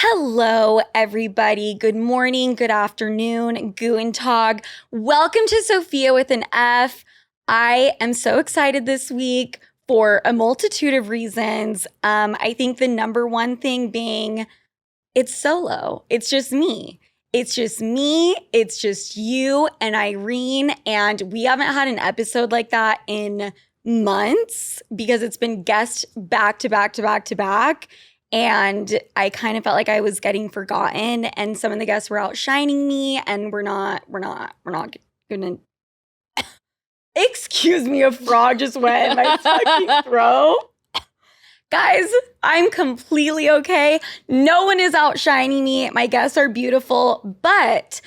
Hello, everybody. Good morning, good afternoon, guten Tag. Welcome to Sofia with an F. I am so excited this week for a multitude of reasons. I think the number one thing being it's solo. It's just me. It's just me. It's just you and Irene. And we haven't had an episode like that in months because it's been guest back to back to back to back. And I kind of felt like I was getting forgotten, and some of the guests were outshining me, and we're not gonna. Excuse me, a frog just went in my fucking throat. Guys, I'm completely okay. No one is outshining me. My guests are beautiful, but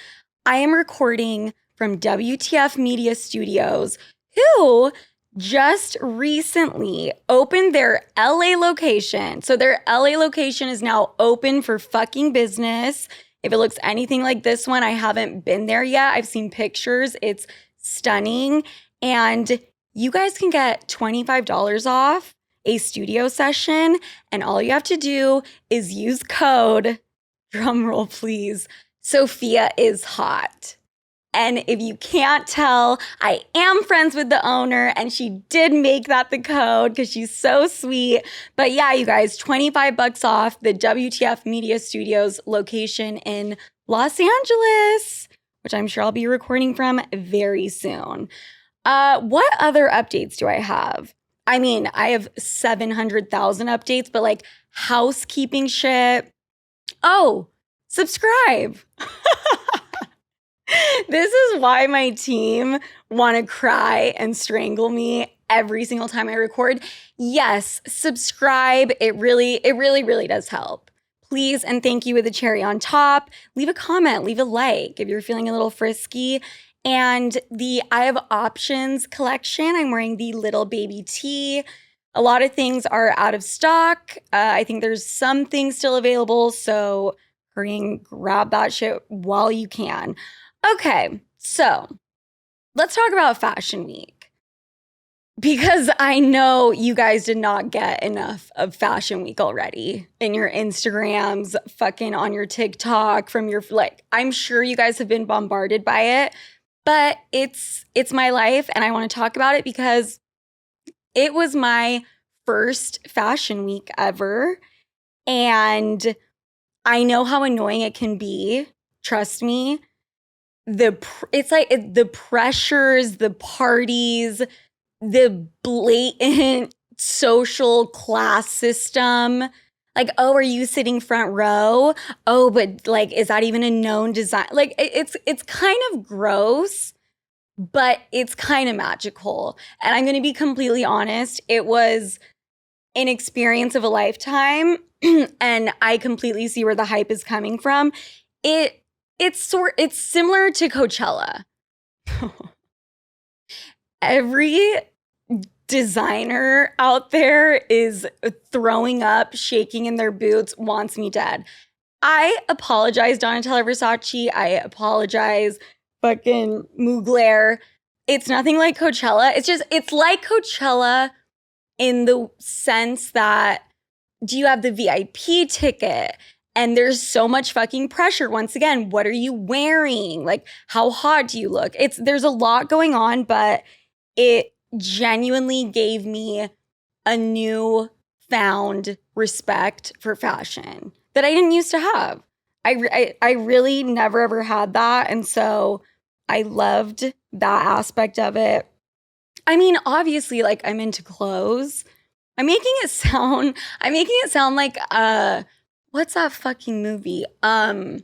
I am recording from WTF Media Studios, who just recently opened their LA location. So their LA location is now open for fucking business. If it looks anything like this one, I haven't been there yet. I've seen pictures. It's stunning. And you guys can get $25 off a studio session. And all you have to do is use code, drumroll please, Sofia is hot. And if you can't tell, I am friends with the owner, and she did make that the code because she's so sweet. But yeah, you guys, $25 off the WTF Media Studios location in Los Angeles, which I'm sure I'll be recording from very soon. What other updates do I have? I mean, I have 700,000 updates, but like housekeeping shit. Oh, subscribe. This is why my team want to cry and strangle me every single time I record. Yes, subscribe. It really does help. Please and thank you with a cherry on top. Leave a comment, leave a like if you're feeling a little frisky. And the I Have Options collection, I'm wearing the little baby tee. A lot of things are out of stock. I think there's some things still available, so hurry and grab that shit while you can. Okay, so let's talk about Fashion Week, because I know you guys did not get enough of Fashion Week already in your Instagrams, fucking on your TikTok, from your, like, I'm sure you guys have been bombarded by it, but it's my life, and I want to talk about it because it was my first Fashion Week ever, and I know how annoying it can be. Trust me. It's like the pressures, the parties, the blatant social class system. Like, oh, are you sitting front row? Oh, but like, is that even a known design? Like, it's kind of gross, but it's kind of magical. And I'm going to be completely honest. It was an experience of a lifetime, and I completely see where the hype is coming from. It's similar to Coachella. Every designer out there is throwing up, shaking in their boots, wants me dead. I apologize, Donatella Versace. I apologize, fucking Mugler. It's nothing like Coachella. It's like Coachella in the sense that, do you have the VIP ticket? And there's so much fucking pressure. Once again, what are you wearing? Like, how hot do you look? There's a lot going on, but it genuinely gave me a new-found respect for fashion that I didn't used to have. I really never ever had that, and so I loved that aspect of it. I mean, obviously, like, I'm into clothes. I'm making it sound like what's that fucking movie? The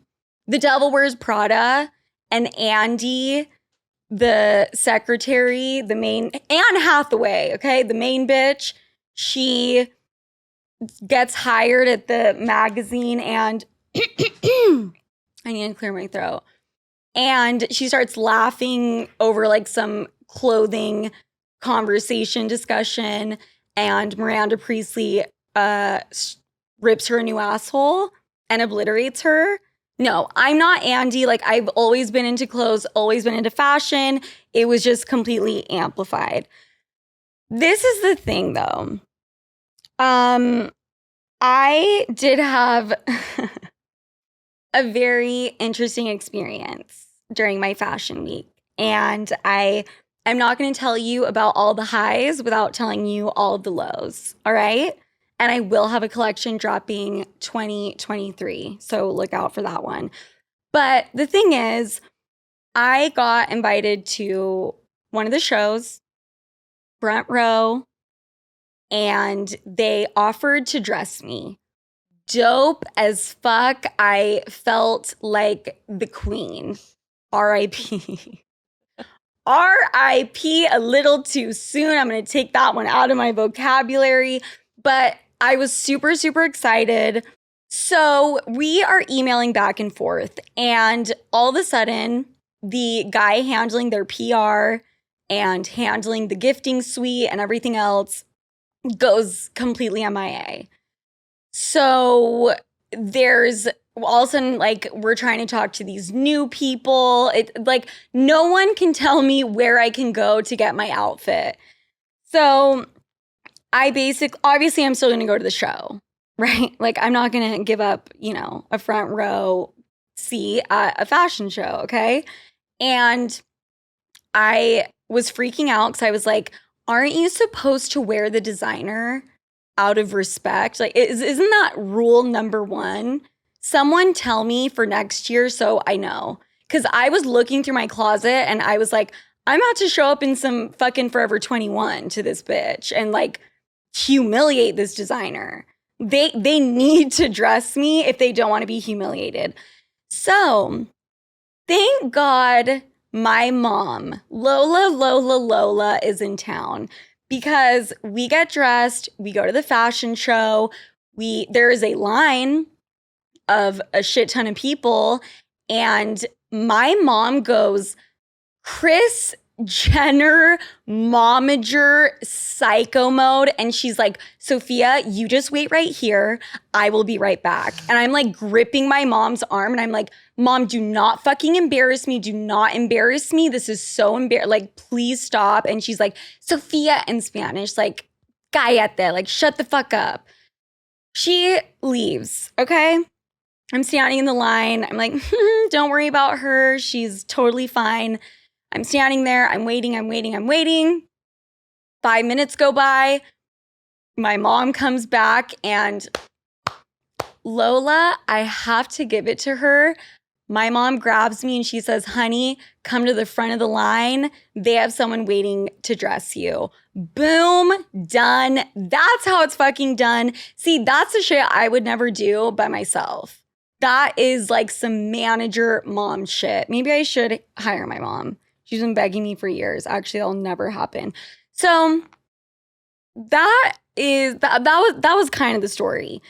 Devil Wears Prada, and Andy, the secretary, the main, Anne Hathaway, okay? The main bitch, she gets hired at the magazine, and I need to clear my throat. And she starts laughing over like some clothing conversation discussion, and Miranda Priestley rips her a new asshole and obliterates her. No, I'm not Andy. Like, I've always been into clothes, always been into fashion. It was just completely amplified. This is the thing, though. I did have a very interesting experience during my fashion week. And I'm not going to tell you about all the highs without telling you all of the lows. All right. And I will have a collection dropping 2023. So look out for that one. But the thing is, I got invited to one of the shows, front row, and they offered to dress me. Dope as fuck. I felt like the queen. R.I.P. R.I.P. a little too soon. I'm going to take that one out of my vocabulary. But I was super, super excited. So we are emailing back and forth. And all of a sudden, the guy handling their PR and handling the gifting suite and everything else goes completely MIA. So there's all of a sudden, like, we're trying to talk to these new people. Like, no one can tell me where I can go to get my outfit. So obviously I'm still going to go to the show, right? Like, I'm not going to give up, a front row seat at a fashion show, okay? And I was freaking out because I was like, aren't you supposed to wear the designer out of respect? Like, isn't that rule number one? Someone tell me for next year so I know. Because I was looking through my closet and I was like, I'm about to show up in some fucking Forever 21 to this bitch and like humiliate this designer. They need to dress me if they don't want to be humiliated. So thank God my mom, Lola, is in town because we get dressed, we go to the fashion show, there is a line of a shit ton of people, and my mom goes Kris Jenner momager psycho mode, and she's like, Sofia, you just wait right here, I will be right back. And I'm like gripping my mom's arm and I'm like, Mom, do not fucking embarrass me, do not embarrass me, this is so embarrassing, like, please stop. And she's like, Sofia, in Spanish, like, cállate, like, shut the fuck up. She leaves, okay? I'm standing in the line, I'm like, don't worry about her, she's totally fine. I'm standing there, I'm waiting. 5 minutes go by. My mom comes back and Lola, I have to give it to her. My mom grabs me and she says, honey, come to the front of the line. They have someone waiting to dress you. Boom, done. That's how it's fucking done. See, that's the shit I would never do by myself. That is like some manager mom shit. Maybe I should hire my mom. She's been begging me for years. Actually, that'll never happen. So that was kind of the story.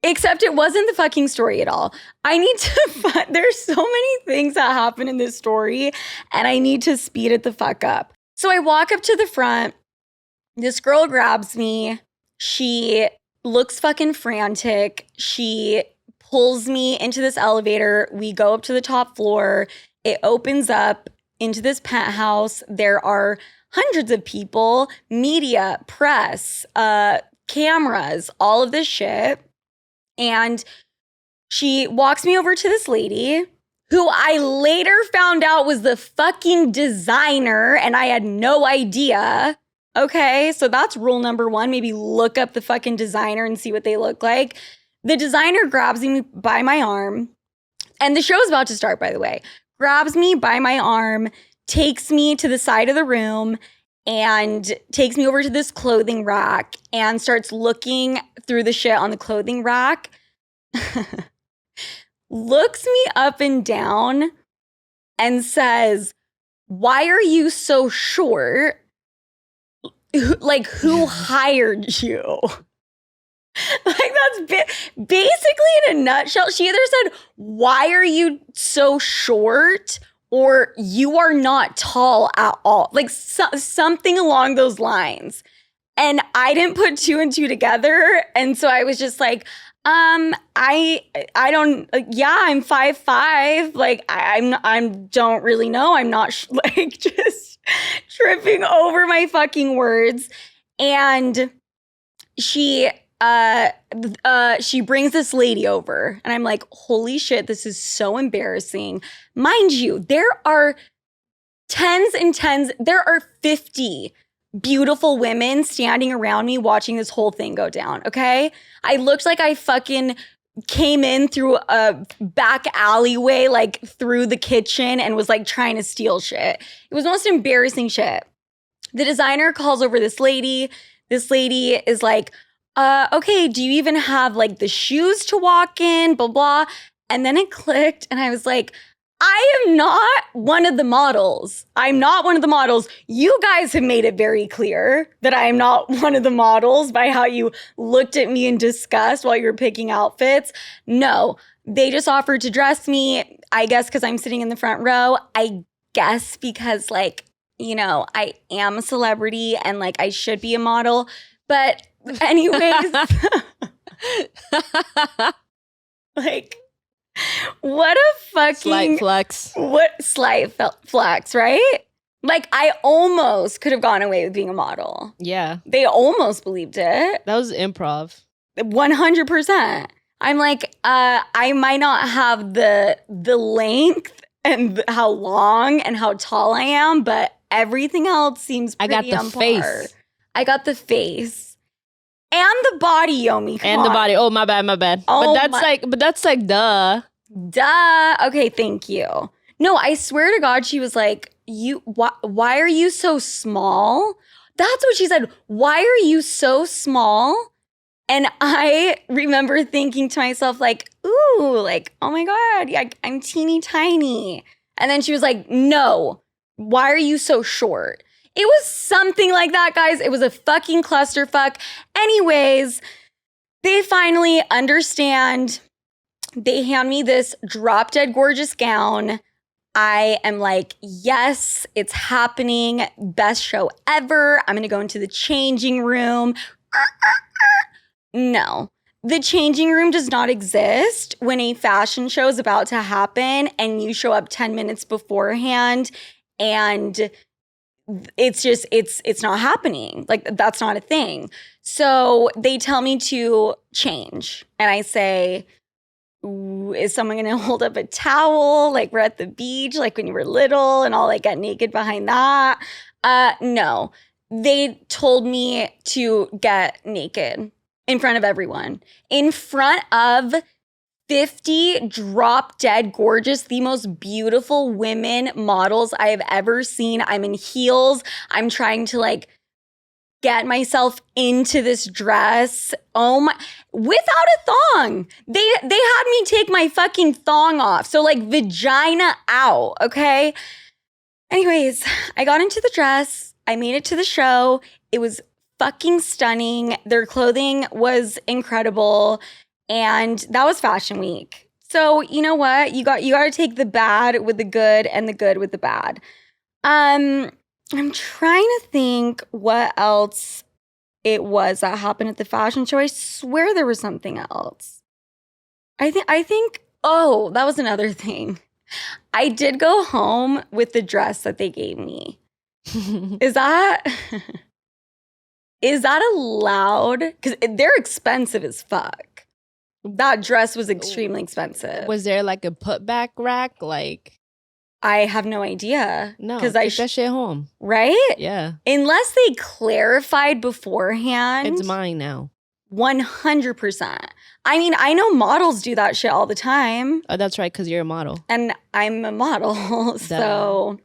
Except it wasn't the fucking story at all. There's so many things that happen in this story, and I need to speed it the fuck up. So I walk up to the front. This girl grabs me. She looks fucking frantic. She pulls me into this elevator. We go up to the top floor. It opens up into this penthouse. There are hundreds of people, media, press, cameras, all of this shit. And she walks me over to this lady who I later found out was the fucking designer, and I had no idea. Okay, so that's rule number one. Maybe look up the fucking designer and see what they look like. The designer grabs me by my arm, and the show's about to start, by the way. Grabs me by my arm, takes me to the side of the room, and takes me over to this clothing rack and starts looking through the shit on the clothing rack. Looks me up and down and says, why are you so short? Like, who hired you? Like, that's basically in a nutshell. She either said, why are you so short? Or you are not tall at all. Like something along those lines. And I didn't put two and two together. And so I was just like, I don't, yeah, I'm 5'5". Like, I don't really know. I'm not like just tripping over my fucking words. And she she brings this lady over, and I'm like, holy shit, this is so embarrassing. Mind you, there are tens and tens, there are 50 beautiful women standing around me watching this whole thing go down, okay? I looked like I fucking came in through a back alleyway, like through the kitchen, and was like trying to steal shit. It was the most embarrassing shit. The designer calls over this lady. This lady is like, okay, do you even have like the shoes to walk in, blah, blah. And then it clicked, and I was like, I am not one of the models. I'm not one of the models. You guys have made it very clear that I am not one of the models by how you looked at me in disgust while you were picking outfits. No, they just offered to dress me, I guess because I'm sitting in the front row. I guess because like, you know, I am a celebrity and like I should be a model. But anyways, like, what a fucking slight flex. What slight flex, right? Like I almost could have gone away with being a model. Yeah. They almost believed it. That was improv. 100%. I'm like, I might not have the length and how long and how tall I am, but everything else seems pretty I got the on par. face. I got the face. And the body, Yomi. And the body. Oh, my bad. Oh, but that's like, duh. Duh. Okay, thank you. No, I swear to God, she was like, why are you so small? That's what she said. Why are you so small? And I remember thinking to myself, like, ooh, like, oh my God, yeah, I'm teeny tiny. And then she was like, no, why are you so short? It was something like that, guys. It was a fucking clusterfuck. Anyways, they finally understand. They hand me this drop dead gorgeous gown. I am like, yes, it's happening. Best show ever. I'm going to go into the changing room. No, the changing room does not exist when a fashion show is about to happen and you show up 10 minutes beforehand and it's just, it's not happening. Like, that's not a thing. So they tell me to change. And I say, is someone going to hold up a towel? Like, we're at the beach, like when you were little and I'll like get naked behind that. No, they told me to get naked in front of everyone, in front of 50 drop dead gorgeous, the most beautiful women models I have ever seen. I'm in heels. I'm trying to like get myself into this dress. Oh my, without a thong. They had me take my fucking thong off. So like vagina out, okay? Anyways, I got into the dress. I made it to the show. It was fucking stunning. Their clothing was incredible. And that was Fashion Week. So you know what? You got to take the bad with the good and the good with the bad. I'm trying to think what else it was that happened at the fashion show. I swear there was something else. I think, oh, that was another thing. I did go home with the dress that they gave me. Is that allowed? Because they're expensive as fuck. That dress was extremely expensive. Was there like a putback rack? Like, I have no idea. No, because take that shit home. Right? Yeah. Unless they clarified beforehand. It's mine now. 100%. I mean, I know models do that shit all the time. Oh, that's right, because you're a model. And I'm a model, so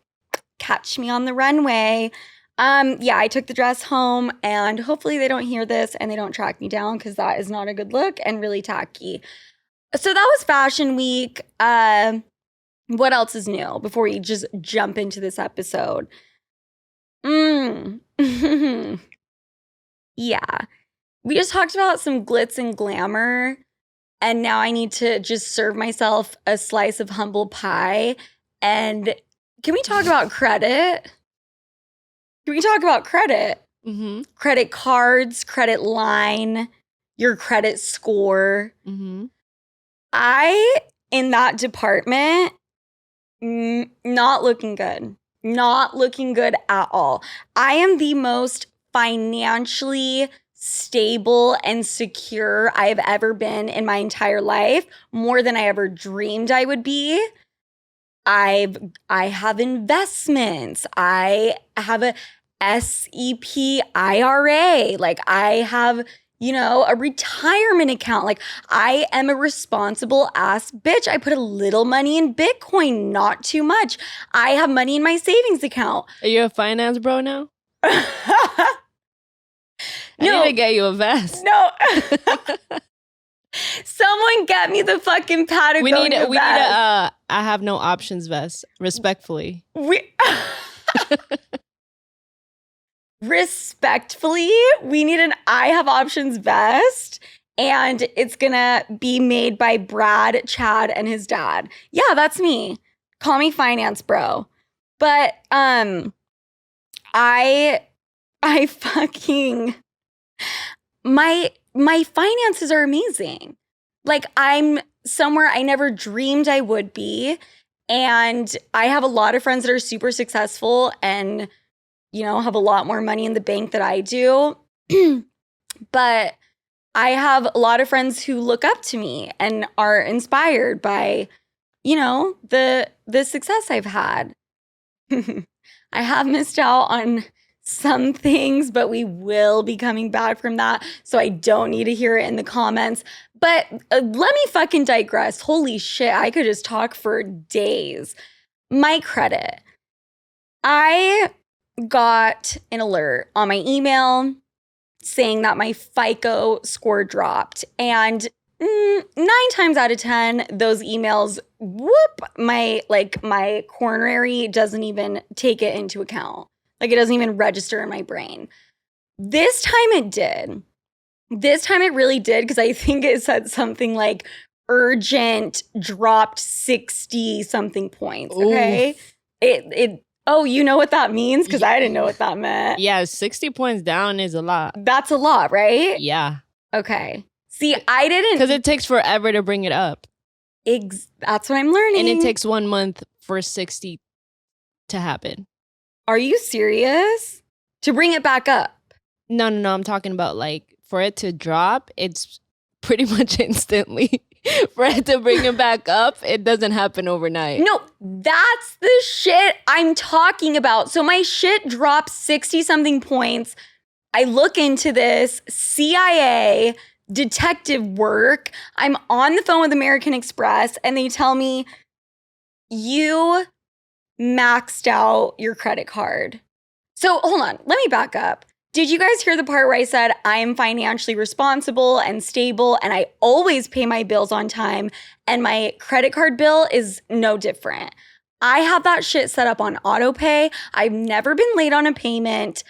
catch me on the runway. Yeah, I took the dress home, and hopefully they don't hear this and they don't track me down because that is not a good look and really tacky. So that was Fashion Week. What else is new before we just jump into this episode? Yeah. We just talked about some glitz and glamour, and now I need to just serve myself a slice of humble pie. And can we talk about credit? Can we talk about credit? Mm-hmm. Credit cards, credit line, your credit score. Mm-hmm. In that department, not looking good. Not looking good at all. I am the most financially stable and secure I've ever been in my entire life, more than I ever dreamed I would be. I have investments. I have a SEP IRA. Like I have, a retirement account. Like I am a responsible ass bitch. I put a little money in Bitcoin, not too much. I have money in my savings account. Are you a finance bro now? I No. need to get you a vest. No. Someone get me the fucking Patagonia we need a I have no options vest, respectfully. Respectfully, we need an I have options vest, and it's gonna be made by Brad, Chad, and his dad. Yeah, that's me. Call me finance bro. But I fucking my finances are amazing. Like I'm somewhere I never dreamed I would be. And I have a lot of friends that are super successful and, have a lot more money in the bank than I do. But I have a lot of friends who look up to me and are inspired by, the success I've had. I have missed out on some things, but we will be coming back from that. So I don't need to hear it in the comments. But let me fucking digress. Holy shit, I could just talk for days. My credit. I got an alert on my email saying that my FICO score dropped. And 9 times out of 10, those emails, my coronary doesn't even take it into account. Like it doesn't even register in my brain. This time it did. This time it really did, because I think it said something like urgent dropped 60 something points. Okay. Oh, you know what that means? Because I didn't know what that meant. Yeah, 60 points down is a lot. That's a lot, right? Yeah. Okay. See, I didn't. Because it takes forever to bring it up. That's what I'm learning. And it takes 1 month for 60 to happen. Are you serious? To bring it back up? No. I'm talking about like for it to drop, it's pretty much instantly. For it to bring it back up, it doesn't happen overnight. No, that's the shit I'm talking about. So my shit drops 60 something points. I look into this CIA detective work. I'm on the phone with American Express and they tell me, you maxed out your credit card. So hold on, let me back up. Did you guys hear the part where I said I am financially responsible and stable and I always pay my bills on time and my credit card bill is no different? I have that shit set up on auto pay. I've never been late on a payment.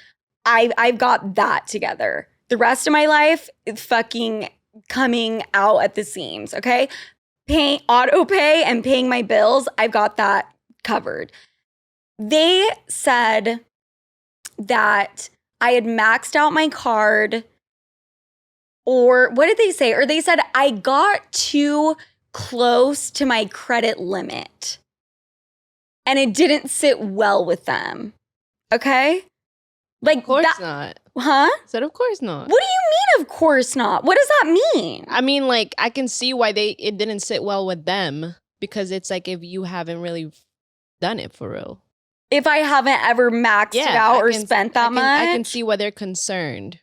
I've got that together. The rest of my life is fucking coming out at the seams, okay? Paying auto pay and paying my bills, I've got that covered. They said that I had maxed out my card, or what did they say? Or they said I got too close to my credit limit and it didn't sit well with them. Okay? Like, of course not. Huh? Said of course not. What do you mean of course not? What does that mean? I mean, like, I can see why it didn't sit well with them, because it's like if you haven't really done it for real. If I haven't ever maxed it out or spent that much. I can see why they're concerned.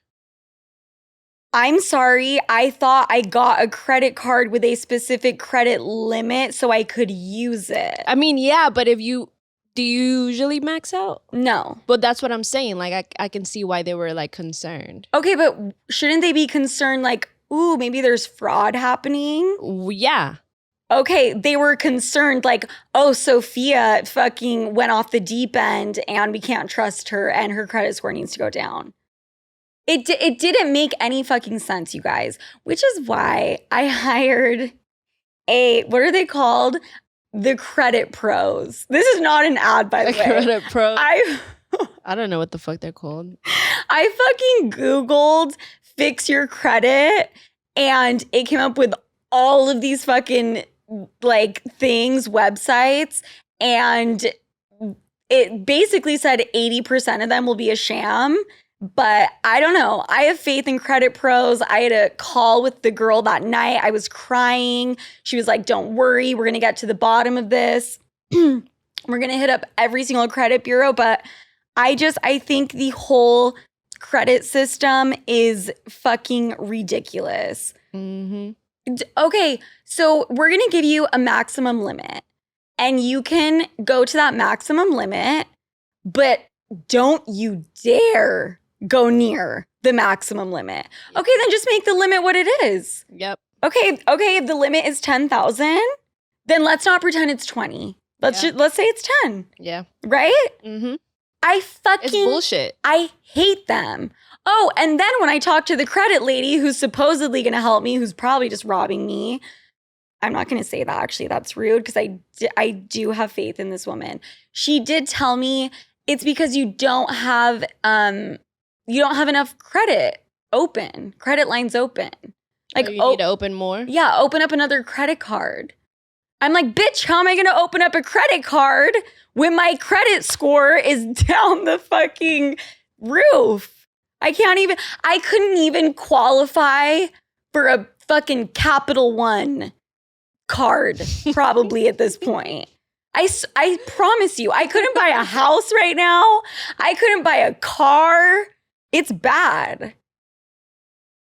I'm sorry. I thought I got a credit card with a specific credit limit so I could use it. I mean, yeah, but do you usually max out? No. But that's what I'm saying. Like, I can see why they were like concerned. Okay, but shouldn't they be concerned like, ooh, maybe there's fraud happening? Yeah. Okay, they were concerned like, oh, Sofia fucking went off the deep end and we can't trust her and her credit score needs to go down. It didn't make any fucking sense, you guys, which is why I hired what are they called? The credit pros. This is not an ad, by the way. Credit pro. I don't know what the fuck they're called. I fucking Googled fix your credit and it came up with all of these fucking like things, websites, and it basically said 80% of them will be a sham But I don't know. I have faith in credit pros. I had a call with the girl that night. I was crying. She was like, don't worry. We're going to get to the bottom of this. We're going to hit up every single credit bureau. But I think the whole credit system is fucking ridiculous. Mm-hmm. Okay, so we're going to give you a maximum limit. And you can go to that maximum limit, but don't you dare go near the maximum limit. Okay, then just make the limit what it is. Yep. Okay, if the limit is 10,000, then let's not pretend it's 20. Let's say it's 10. Yeah. Right? Mm-hmm. It's bullshit. I hate them. Oh, and then when I talk to the credit lady who's supposedly going to help me, who's probably just robbing me, I'm not going to say that, actually. That's rude, because I do have faith in this woman. She did tell me it's because you don't have enough credit lines open. Like, you need to open more? Yeah, open up another credit card. I'm like, bitch, how am I going to open up a credit card when my credit score is down the fucking roof? I couldn't even qualify for a fucking Capital One card probably at this point. I promise you, I couldn't buy a house right now. I couldn't buy a car. It's bad.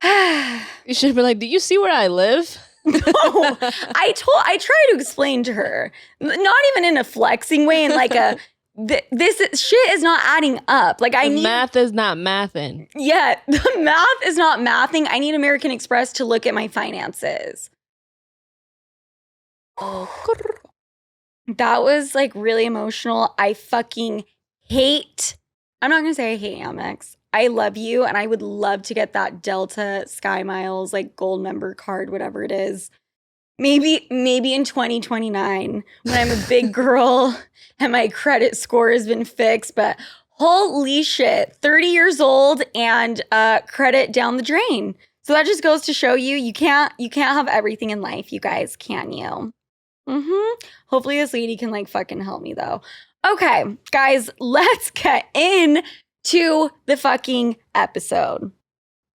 You should have been like, do you see where I live? No, I tried to explain to her, not even in a flexing way, in like a, this shit is not adding up. Like math is not mathing. Yeah, the math is not mathing. I need American Express to look at my finances. That was like really emotional. I fucking hate, I'm not going to say I hate Amex. I love you, and I would love to get that Delta Sky Miles, like gold member card, whatever it is. Maybe in 2029 when I'm a big girl and my credit score has been fixed. But holy shit, 30 years old and credit down the drain. So that just goes to show you can't have everything in life, you guys, can you? Hopefully this lady can like fucking help me though. Okay, guys, let's get into the fucking episode.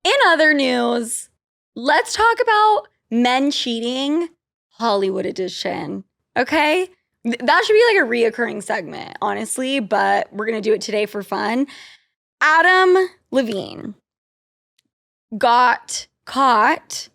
In other news, let's talk about men cheating, Hollywood edition. Okay? That should be like a reoccurring segment, honestly, but we're going to do it today for fun. Adam Levine got caught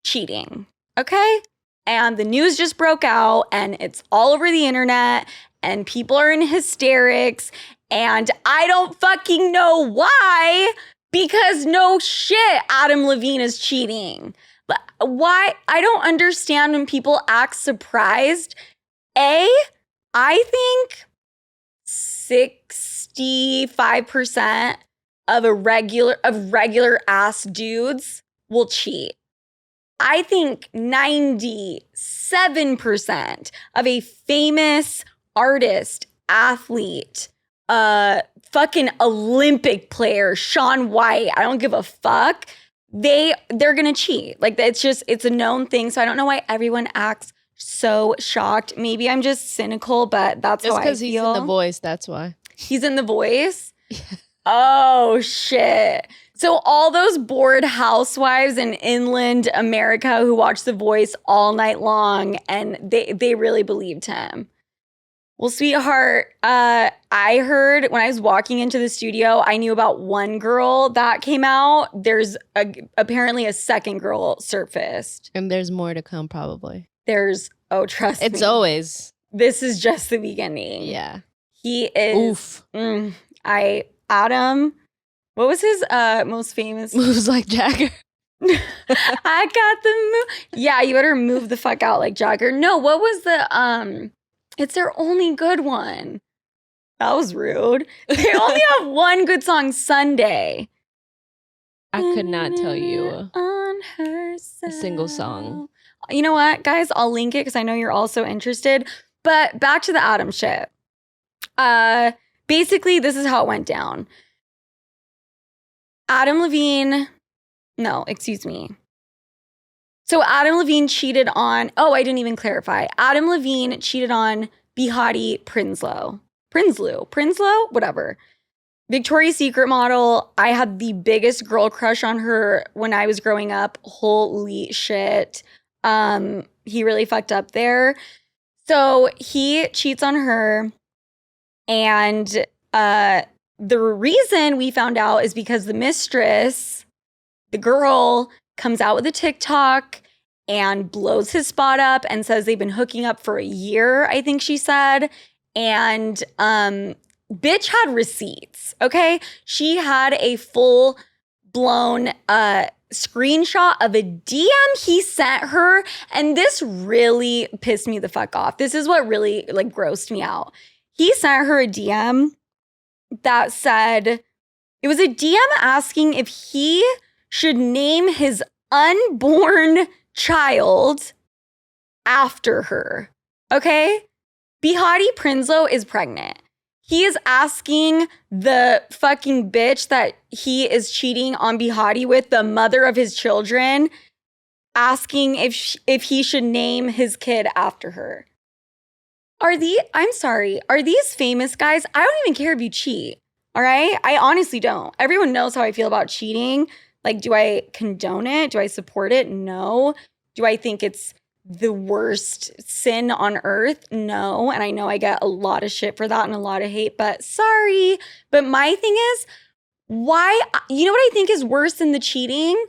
cheating. Okay? And the news just broke out and it's all over the internet and people are in hysterics and I don't fucking know why, because no shit, Adam Levine is cheating. Why? I don't understand when people act surprised. I think 65% of regular ass dudes will cheat. I think 97% of a famous artist, athlete, fucking Olympic player, Shaun White, I don't give a fuck, they're gonna cheat. Like, it's a known thing. So I don't know why everyone acts so shocked. Maybe I'm just cynical, but that's how I feel. Just because he's in The Voice, that's why. He's in The Voice? Oh, shit. So all those bored housewives in inland America who watch The Voice all night long, and they really believed him. Well, sweetheart, I heard when I was walking into the studio, I knew about one girl that came out. There's apparently a second girl surfaced. And there's more to come, probably. Trust me. It's always. This is just the beginning. Yeah. He is. Oof. Adam, what was his most famous? Moves like Jagger. I got the move. Yeah, you better move the fuck out like Jagger. No, what was the it's their only good one. That was rude. They only have one good song, Sunday. I could not tell you on her a single song. You know what, guys? I'll link it because I know you're also interested. But back to the Adam shit. Basically, this is how it went down. Adam Levine cheated on, I didn't even clarify. Adam Levine cheated on Behati Prinsloo, whatever. Victoria's Secret model. I had the biggest girl crush on her when I was growing up. Holy shit. He really fucked up there. So he cheats on her, and the reason we found out is because the mistress, the girl, comes out with a TikTok and blows his spot up and says they've been hooking up for a year, I think she said. And bitch had receipts, okay? She had a full blown screenshot of a DM he sent her, and this really pissed me the fuck off. This is what really like grossed me out. He sent her a DM that said, it was a DM asking if he should name his unborn child after her. Okay? Bihati Prinsloo is pregnant. He is asking the fucking bitch that he is cheating on Bihati with, the mother of his children, asking if he should name his kid after her. I'm sorry, are these famous guys? I don't even care if you cheat, all right? I honestly don't. Everyone knows how I feel about cheating. Like, do I condone it? Do I support it? No. Do I think it's the worst sin on earth? No. And I know I get a lot of shit for that and a lot of hate, but sorry. But my thing is, why? You know what I think is worse than the cheating?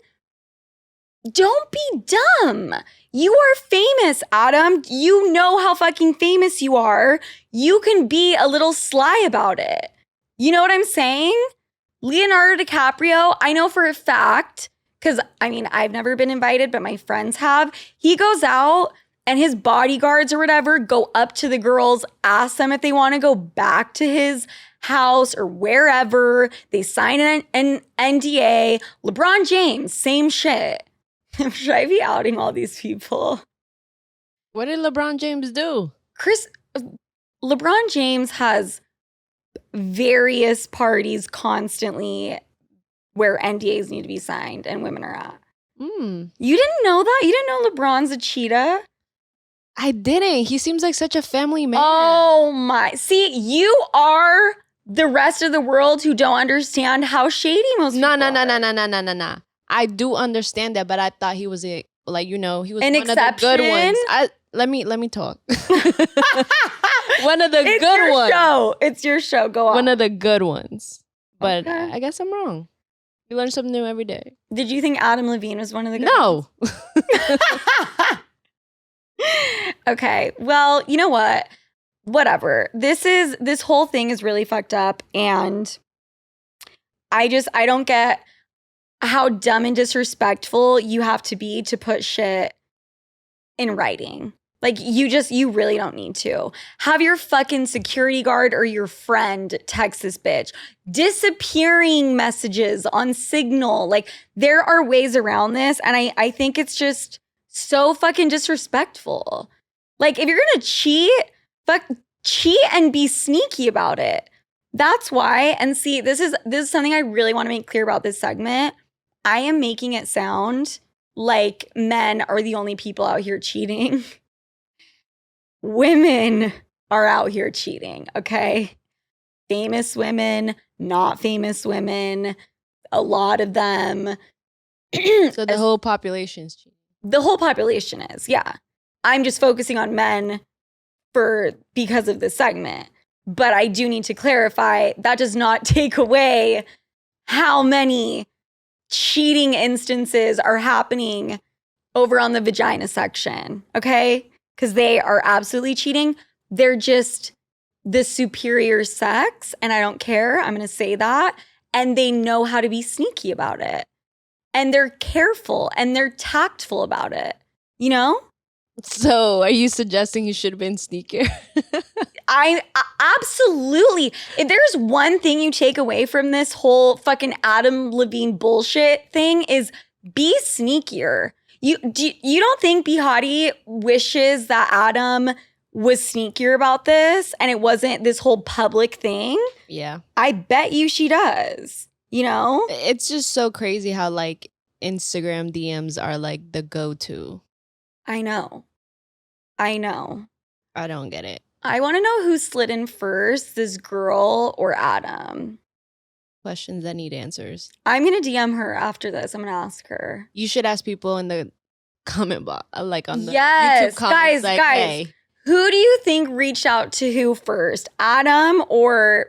Don't be dumb. You are famous, Adam. You know how fucking famous you are. You can be a little sly about it. You know what I'm saying? Leonardo DiCaprio, I know for a fact, because I mean, I've never been invited, but my friends have. He goes out and his bodyguards or whatever go up to the girls, ask them if they want to go back to his house or wherever. They sign an NDA. LeBron James, same shit. Should I be outing all these people? What did LeBron James do? LeBron James has various parties constantly where NDAs need to be signed and women are at. You didn't know that? You didn't know LeBron's a cheetah? I didn't. He seems like such a family man. Oh my. See, you are the rest of the world who don't understand how shady most people are. No. I do understand that, but I thought he was he was an one exception? of the good ones. Let me talk. One of the It's good your ones. show. It's your show. Go on. One of the good ones. But Okay. I guess I'm wrong. You learn something new every day. Did you think Adam Levine was one of the good No. ones? Okay. Well, you know what? Whatever. This whole thing is really fucked up, and I don't get how dumb and disrespectful you have to be to put shit in writing. Like, you really don't need to. Have your fucking security guard or your friend text this bitch. Disappearing messages on Signal. Like, there are ways around this, and I think it's just so fucking disrespectful. Like, if you're gonna cheat and be sneaky about it. That's why. And see, this is something I really want to make clear about this segment. I am making it sound like men are the only people out here cheating. Women are out here cheating, okay? Famous women, not famous women, a lot of them. So the whole population's cheating. The whole population is, yeah. I'm just focusing on men because of this segment. But I do need to clarify, that does not take away how many cheating instances are happening over on the vagina section, okay? Because they are absolutely cheating. They're just the superior sex, and I don't care. I'm going to say that. And they know how to be sneaky about it. And they're careful and they're tactful about it, you know? So are you suggesting he should have been sneakier? I absolutely. If there's one thing you take away from this whole fucking Adam Levine bullshit thing is be sneakier. You don't think Bihati wishes that Adam was sneakier about this and it wasn't this whole public thing? Yeah. I bet you she does, you know? It's just so crazy how like Instagram DMs are like the go-to. I know. I don't get it. I want to know who slid in first, this girl or Adam. questions that need answers. I'm going to DM her after this. I'm going to ask her. You should ask people in the comment box, like on the yes, YouTube comments. Guys, Hey. who do you think reached out to who first? Adam or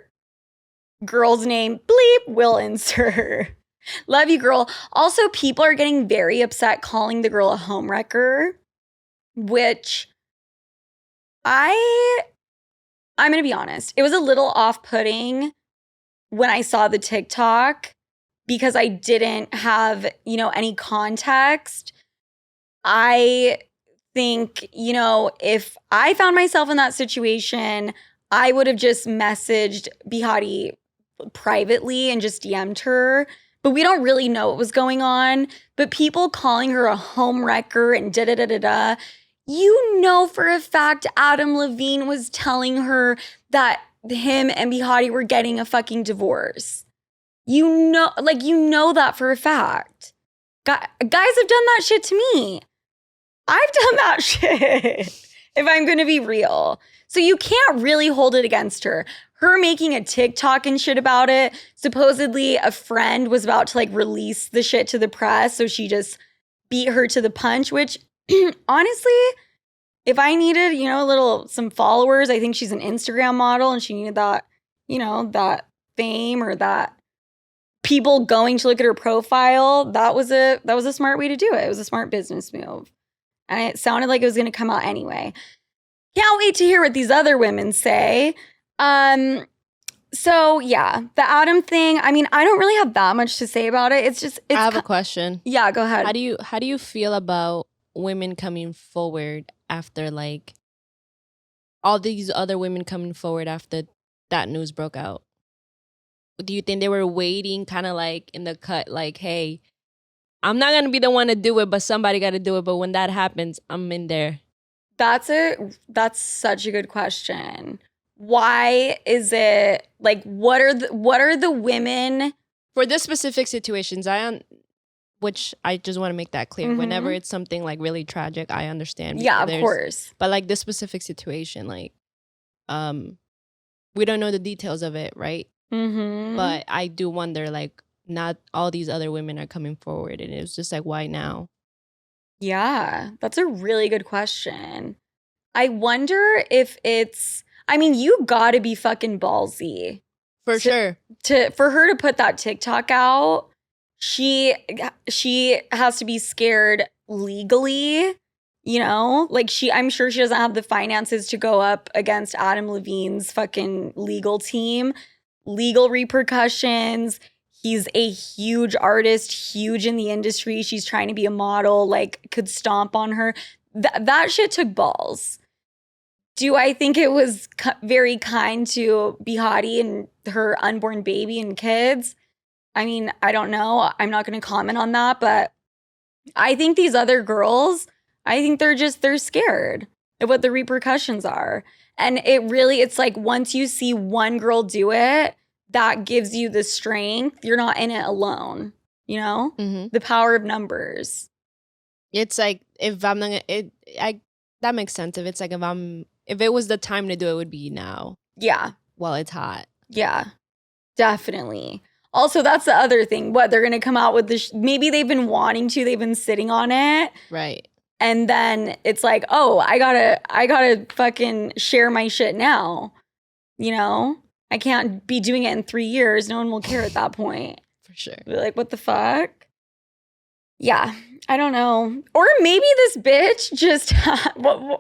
girl's name? Bleep, will insert. Love you, girl. Also, people are getting very upset calling the girl a homewrecker, which I'm going to be honest. It was a little off-putting when I saw the TikTok because I didn't have, any context. I think, if I found myself in that situation, I would have just messaged Bihati privately and just DM'd her. But we don't really know what was going on. But people calling her a homewrecker and da-da-da-da-da, for a fact Adam Levine was telling her that him and Bihati were getting a fucking divorce. That for a fact. Guys have done that shit to me. I've done that shit, if I'm going to be real. So you can't really hold it against her. Her making a TikTok and shit about it. Supposedly a friend was about to release the shit to the press. So she just beat her to the punch, which honestly, if I needed, some followers, I think she's an Instagram model and she needed that, that fame or that people going to look at her profile. That was a smart way to do it. It was a smart business move. And it sounded like it was going to come out anyway. Can't wait to hear what these other women say. So yeah, the Adam thing, I don't really have that much to say about it. I have a question. Yeah, go ahead. How do you feel about women coming forward after all these other women coming forward after that news broke out? Do you think they were waiting kind of in the cut, hey, I'm not going to be the one to do it, but somebody got to do it. But when that happens, I'm in there. That's such a good question. Why is it what are the women for this specific situations? Which I just want to make that clear. Mm-hmm. Whenever it's something really tragic, I understand. Yeah, of course. But this specific situation, we don't know the details of it, right? Mm-hmm. But I do wonder, not all these other women are coming forward, and it was just why now? Yeah, that's a really good question. I wonder if it's, you gotta be fucking ballsy. For sure. For her to put that TikTok out, she has to be scared legally, I'm sure she doesn't have the finances to go up against Adam Levine's fucking legal team. Legal repercussions. He's a huge artist, huge in the industry. She's trying to be a model, could stomp on her. That shit took balls. Do I think it was very kind to Bihati and her unborn baby and kids? I don't know. I'm not going to comment on that, but I think these other girls, they're scared of what the repercussions are. And it's once you see one girl do it, that gives you the strength. You're not in it alone, Mm-hmm. The power of numbers. It's if I'm not, that makes sense. If it's if it was the time to do it, would be now. Yeah. While it's hot. Yeah, definitely. Also, that's the other thing. What, they're going to come out with this, maybe they've been wanting to, they've been sitting on it. Right. And then it's oh, I gotta fucking share my shit now. I can't be doing it in 3 years. No one will care at that point. For sure. Be what the fuck? Yeah, I don't know. Or maybe this bitch just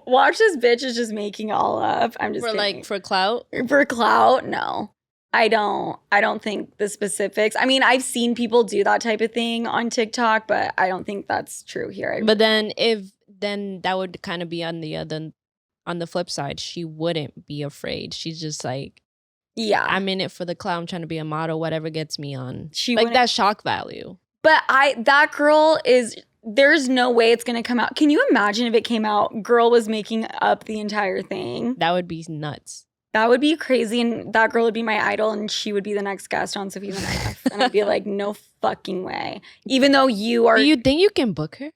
watch this bitch is just making it all up. I'm just kidding. For clout? For clout? No. I don't think the specifics. I've seen people do that type of thing on TikTok, but I don't think that's true here. But then that would kind of be on the flip side. She wouldn't be afraid. She's just yeah, I'm in it for the clout. I'm trying to be a model, whatever gets me on. She that shock value. But that girl there's no way it's going to come out. Can you imagine if it came out, girl was making up the entire thing? That would be nuts. That would be crazy, and that girl would be my idol, and she would be the next guest on Sofia and NYF. And I'd be no fucking way. Even though you are... Do you think you can book her?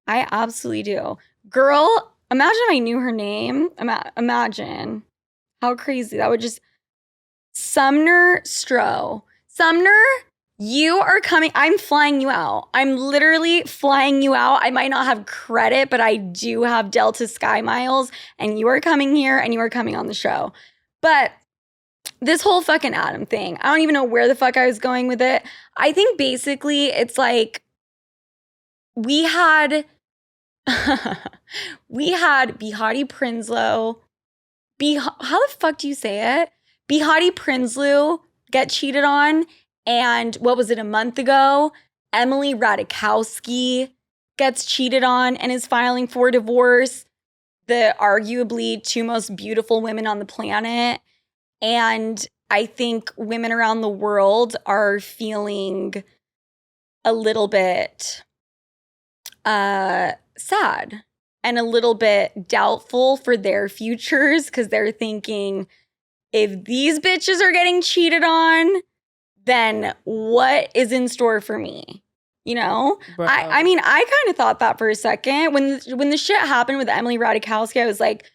I absolutely do. Girl, imagine if I knew her name. Imagine how crazy. That would just... Sumner Stroh. Sumner, you are coming. I'm flying you out. I'm literally flying you out. I might not have credit, but I do have Delta Sky Miles, and you are coming here and you are coming on the show. But this whole fucking Adam thing, I don't even know where the fuck I was going with it. I think basically it's like we had Behati Prinsloo. How the fuck do you say it? Behati Prinsloo get cheated on. And what was it, a month ago? Emily Ratajkowski gets cheated on and is filing for divorce. The arguably two most beautiful women on the planet. And I think women around the world are feeling a little bit sad and a little bit doubtful for their futures because they're thinking, if these bitches are getting cheated on, then what is in store for me? You know? Bro. I mean, I kind of thought that for a second. When the shit happened with Emily Ratajkowski, I was like,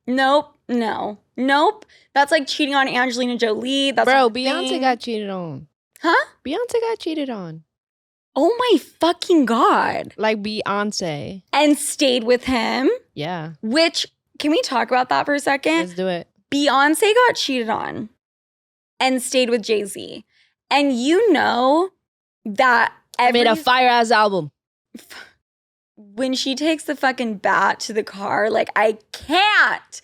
nope, nope. That's like cheating on Angelina Jolie. That's Bro, Beyonce got cheated on. Huh? Beyonce got cheated on. Oh my fucking God. Like Beyonce. And stayed with him. Yeah. Which, can we talk about that for a second? Let's do it. Beyonce got cheated on and stayed with Jay-Z. And you know that Made a fire-ass album. When she takes the fucking bat to the car, like, I can't.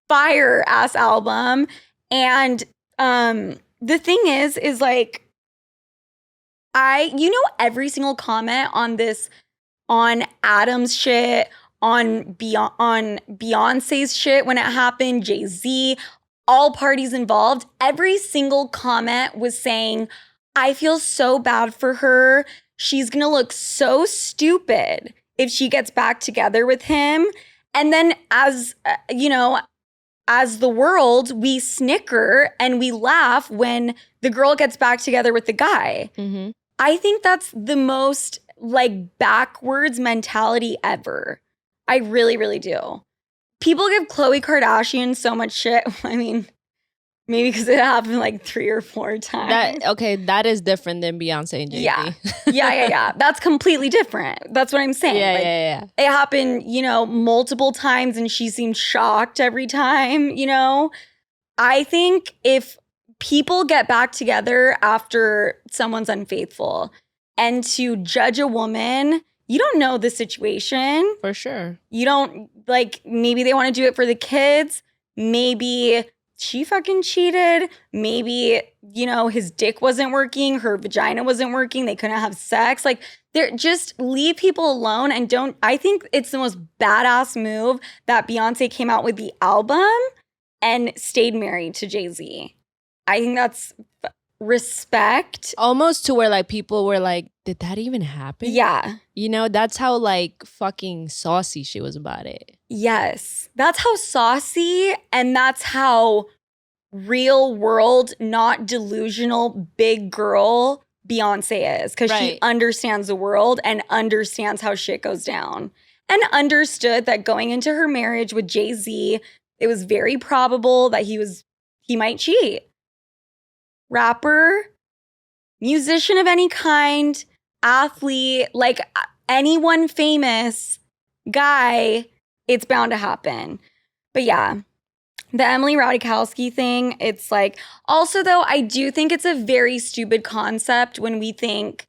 Fire-ass album. And the thing is like, every single comment on this, on Adam's shit, on Beyonce's shit when it happened, Jay-Z, all parties involved, every single comment was saying, I feel so bad for her. She's gonna look so stupid if she gets back together with him. And then as the world, we snicker and we laugh when the girl gets back together with the guy. Mm-hmm. I think that's the most like backwards mentality ever. I really, really do. People give Khloe Kardashian so much shit. I mean, maybe because it happened like 3 or 4 times. That is different than Beyonce and Jay-Z. Yeah. That's completely different. That's what I'm saying. Yeah. It happened, multiple times and she seemed shocked every time, I think if people get back together after someone's unfaithful and to judge a woman, you don't know the situation. For sure. You don't, maybe they want to do it for the kids. Maybe she fucking cheated. Maybe, his dick wasn't working. Her vagina wasn't working. They couldn't have sex. Just leave people alone and don't. I think it's the most badass move that Beyonce came out with the album and stayed married to Jay-Z. I think that's respect. Almost to where people were like, did that even happen? Yeah. That's how fucking saucy she was about it. Yes. That's how saucy and that's how real world, not delusional, big girl Beyonce is. Because she understands the world and understands how shit goes down. And understood that going into her marriage with Jay-Z, it was very probable that he might cheat. Rapper, musician of any kind, athlete, anyone famous, guy, it's bound to happen. But yeah, the Emily Ratajkowski thing, it's also though, I do think it's a very stupid concept when we think,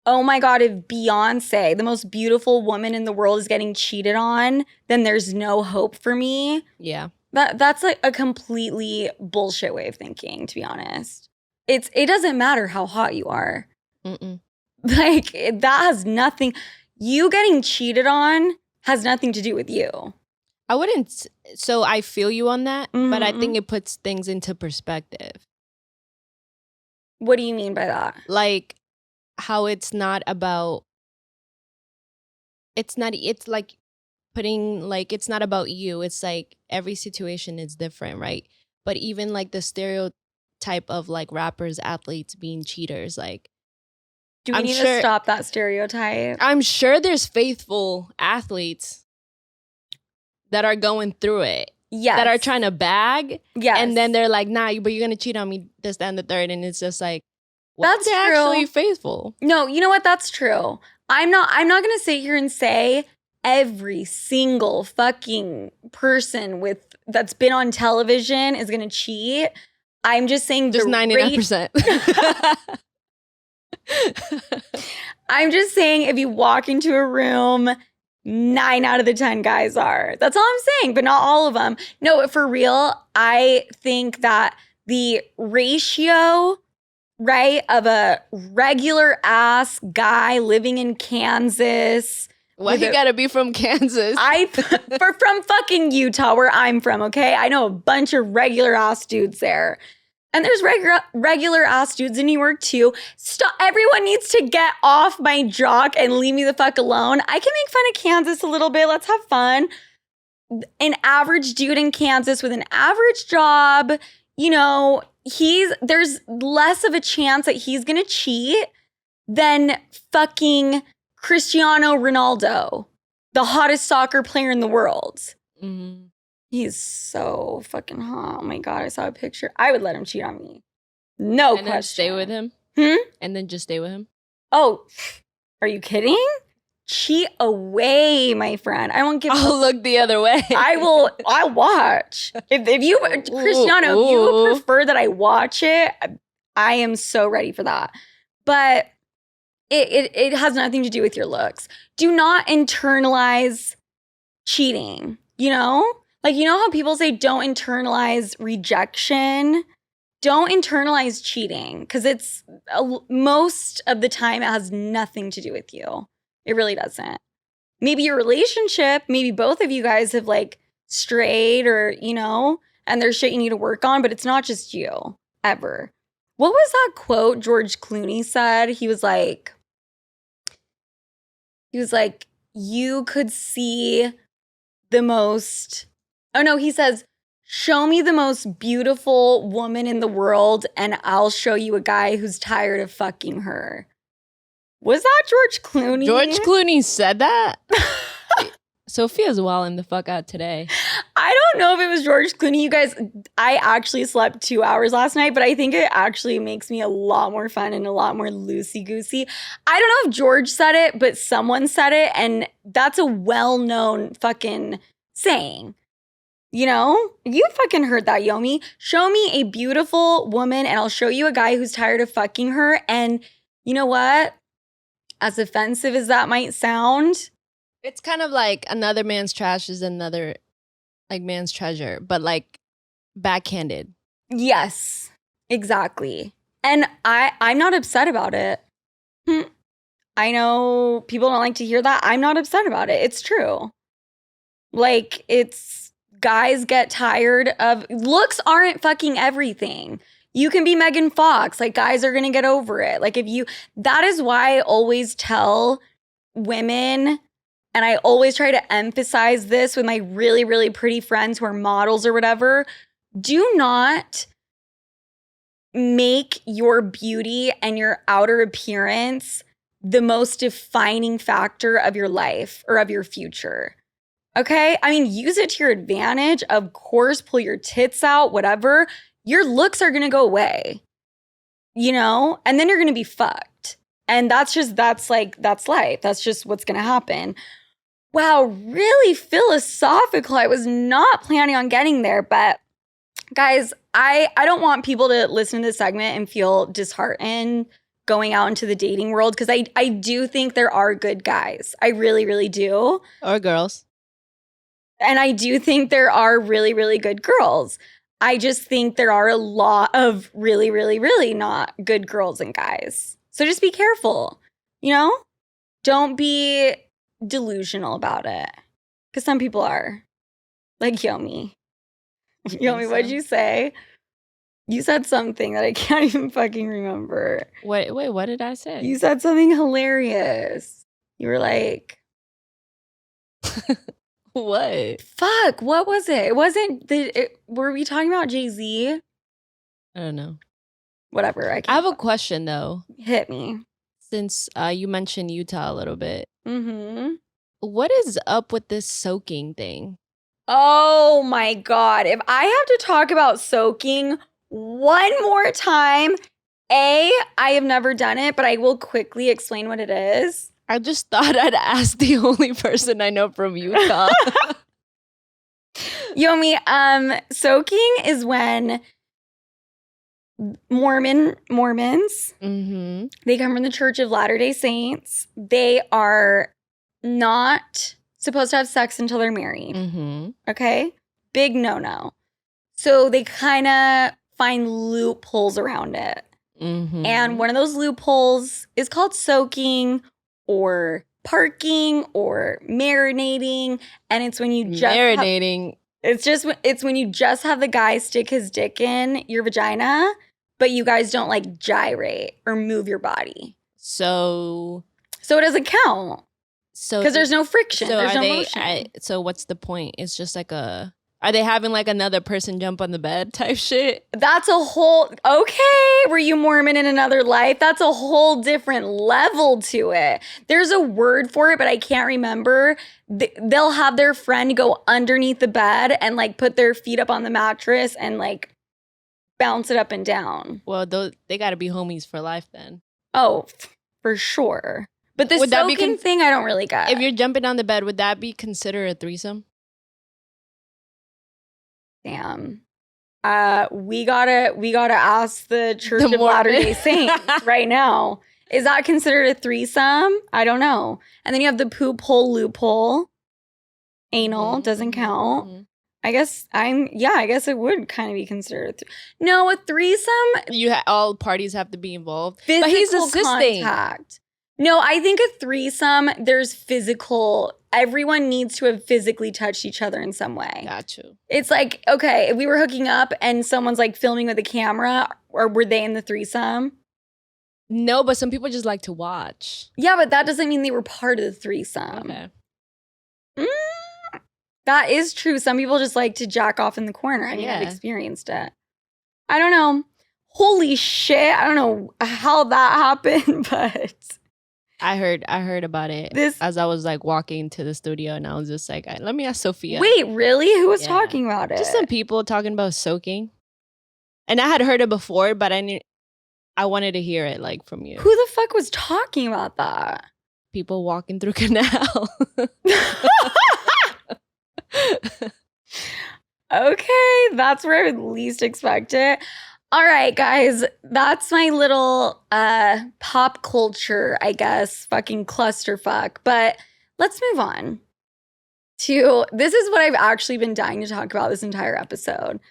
oh my God, if Beyonce, the most beautiful woman in the world, is getting cheated on, then there's no hope for me. Yeah. That's a completely bullshit way of thinking, to be honest. It doesn't matter how hot you are. Mm-mm. That has nothing. You getting cheated on has nothing to do with you. I wouldn't. So I feel you on that, but I think it puts things into perspective. What do you mean by that? How it's not about. It's not about you. It's every situation is different, right? But even the stereotype of rappers, athletes being cheaters, do we need to stop that stereotype? I'm sure there's faithful athletes that are going through it. Yes. that are trying to bag. Yes. And then they're like, nah, but you're going to cheat on me, this, that, and the third. And it's just like, well, That's they're true. actually faithful. No, you know what? That's true. I'm not going to sit here and say every single fucking person that's been on television is going to cheat. I'm just saying just 99%. I'm just saying if you walk into a room, 9 out of the 10 guys are. That's all I'm saying, but not all of them. No, for real, I think that the ratio, right, of a regular ass guy living in Kansas. Why you gotta be from Kansas? From fucking Utah, where I'm from, okay? I know a bunch of regular ass dudes there. And there's regular ass dudes in New York too. Stop! Everyone needs to get off my jock and leave me the fuck alone. I can make fun of Kansas a little bit. Let's have fun. An average dude in Kansas with an average job, there's less of a chance that he's gonna cheat than fucking Cristiano Ronaldo, the hottest soccer player in the world. Mm-hmm. He's so fucking hot. Oh my God, I saw a picture. I would let him cheat on me. No question. And then stay with him? And then just stay with him? Oh, are you kidding? Cheat away, my friend. I won't give I'll look the other way. I'll watch. If you, Cristiano, if you prefer that I watch it, I am so ready for that. But it has nothing to do with your looks. Do not internalize cheating, Like, how people say don't internalize rejection? Don't internalize cheating because it's most of the time it has nothing to do with you. It really doesn't. Maybe your relationship, maybe both of you guys have like strayed or, and there's shit you need to work on, but it's not just you ever. What was that quote George Clooney said? He was like, you could see the most... Oh, no, he says, show me the most beautiful woman in the world and I'll show you a guy who's tired of fucking her. Was that George Clooney? George Clooney said that? Sophia's wilding the fuck out today. I don't know if it was George Clooney. You guys, I actually slept 2 hours last night, but I think it actually makes me a lot more fun and a lot more loosey-goosey. I don't know if George said it, but someone said it, and that's a well-known fucking saying. You fucking heard that, Yomi. Show me a beautiful woman and I'll show you a guy who's tired of fucking her. And you know what? As offensive as that might sound, it's kind of like another man's trash is another man's treasure, but like backhanded. Yes, exactly. And I'm not upset about it. I know people don't like to hear that. I'm not upset about it. It's true. Like, guys get tired of... Looks aren't fucking everything. You can be Megan Fox. Like, guys are going to get over it. Like, that is why I always tell women, and I always try to emphasize this with my really, really pretty friends who are models or whatever. Do not make your beauty and your outer appearance the most defining factor of your life or of your future. Okay? I mean, use it to your advantage. Of course, pull your tits out, whatever. Your looks are going to go away, and then you're going to be fucked. And that's life. That's just what's going to happen. Wow, really philosophical. I was not planning on getting there, but guys, I don't want people to listen to this segment and feel disheartened going out into the dating world because I do think there are good guys. I really, really do. Or girls. And I do think there are really, really good girls. I just think there are a lot of really, really, really not good girls and guys. So just be careful, Don't be delusional about it. Because some people are. Like Yomi. Yomi, what'd you say? You said something that I can't even fucking remember. Wait, what did I say? You said something hilarious. You were like... What? Fuck, what was it? It wasn't were we talking about Jay-Z? I don't know. Whatever. I have a question though. Hit me. Since you mentioned Utah a little bit. Mm-hmm. What is up with this soaking thing? Oh my God. If I have to talk about soaking one more time, I have never done it, but I will quickly explain what it is. I just thought I'd ask the only person I know from Utah. Yomi, soaking is when Mormons, Mm-hmm. they come from the Church of Latter-day Saints. They are not supposed to have sex until they're married. Mm-hmm. Okay? Big no-no. So they kind of find loopholes around it. Mm-hmm. And one of those loopholes is called soaking or parking or marinating. And it's when you just marinating. It's when you just have the guy stick his dick in your vagina, but you guys don't like gyrate or move your body. So it doesn't count. Because there's no friction. So there's no motion. So what's the point? It's just like are they having like another person jump on the bed type shit? That's a whole, okay, were you Mormon in another life? That's a whole different level to it. There's a word for it, but I can't remember. They'll have their friend go underneath the bed and like put their feet up on the mattress and like bounce it up and down. Well, they got to be homies for life then. Oh, for sure. But the soaking thing, I don't really get. If you're jumping on the bed, would that be considered a threesome? Damn. We gotta ask the Church of Latter-day Saints right now. Is that considered a threesome? I don't know. And then you have the poop hole loophole. Anal doesn't count. Mm-hmm. I guess it would kind of be considered. No, a threesome. All parties have to be involved. Physical but he's assisting. Contact. No, I think a threesome, there's physical. Everyone needs to have physically touched each other in some way. Got you. It's like, okay, if we were hooking up and someone's like filming with a camera, or were they in the threesome? No, but some people just like to watch. Yeah, but that doesn't mean they were part of the threesome. Okay. That is true. Some people just like to jack off in the corner. I mean, I've experienced it. I don't know. Holy shit. I don't know how that happened, but... I heard about it as I was like walking to the studio, and I was just like, let me ask Sofia. Wait, really? Who was talking about it? Just some people talking about soaking. And I had heard it before, but I wanted to hear it like from you. Who the fuck was talking about that? People walking through canal. Okay, that's where I would least expect it. All right, guys, that's my little pop culture, I guess, fucking clusterfuck. But let's move on to, this is what I've actually been dying to talk about this entire episode.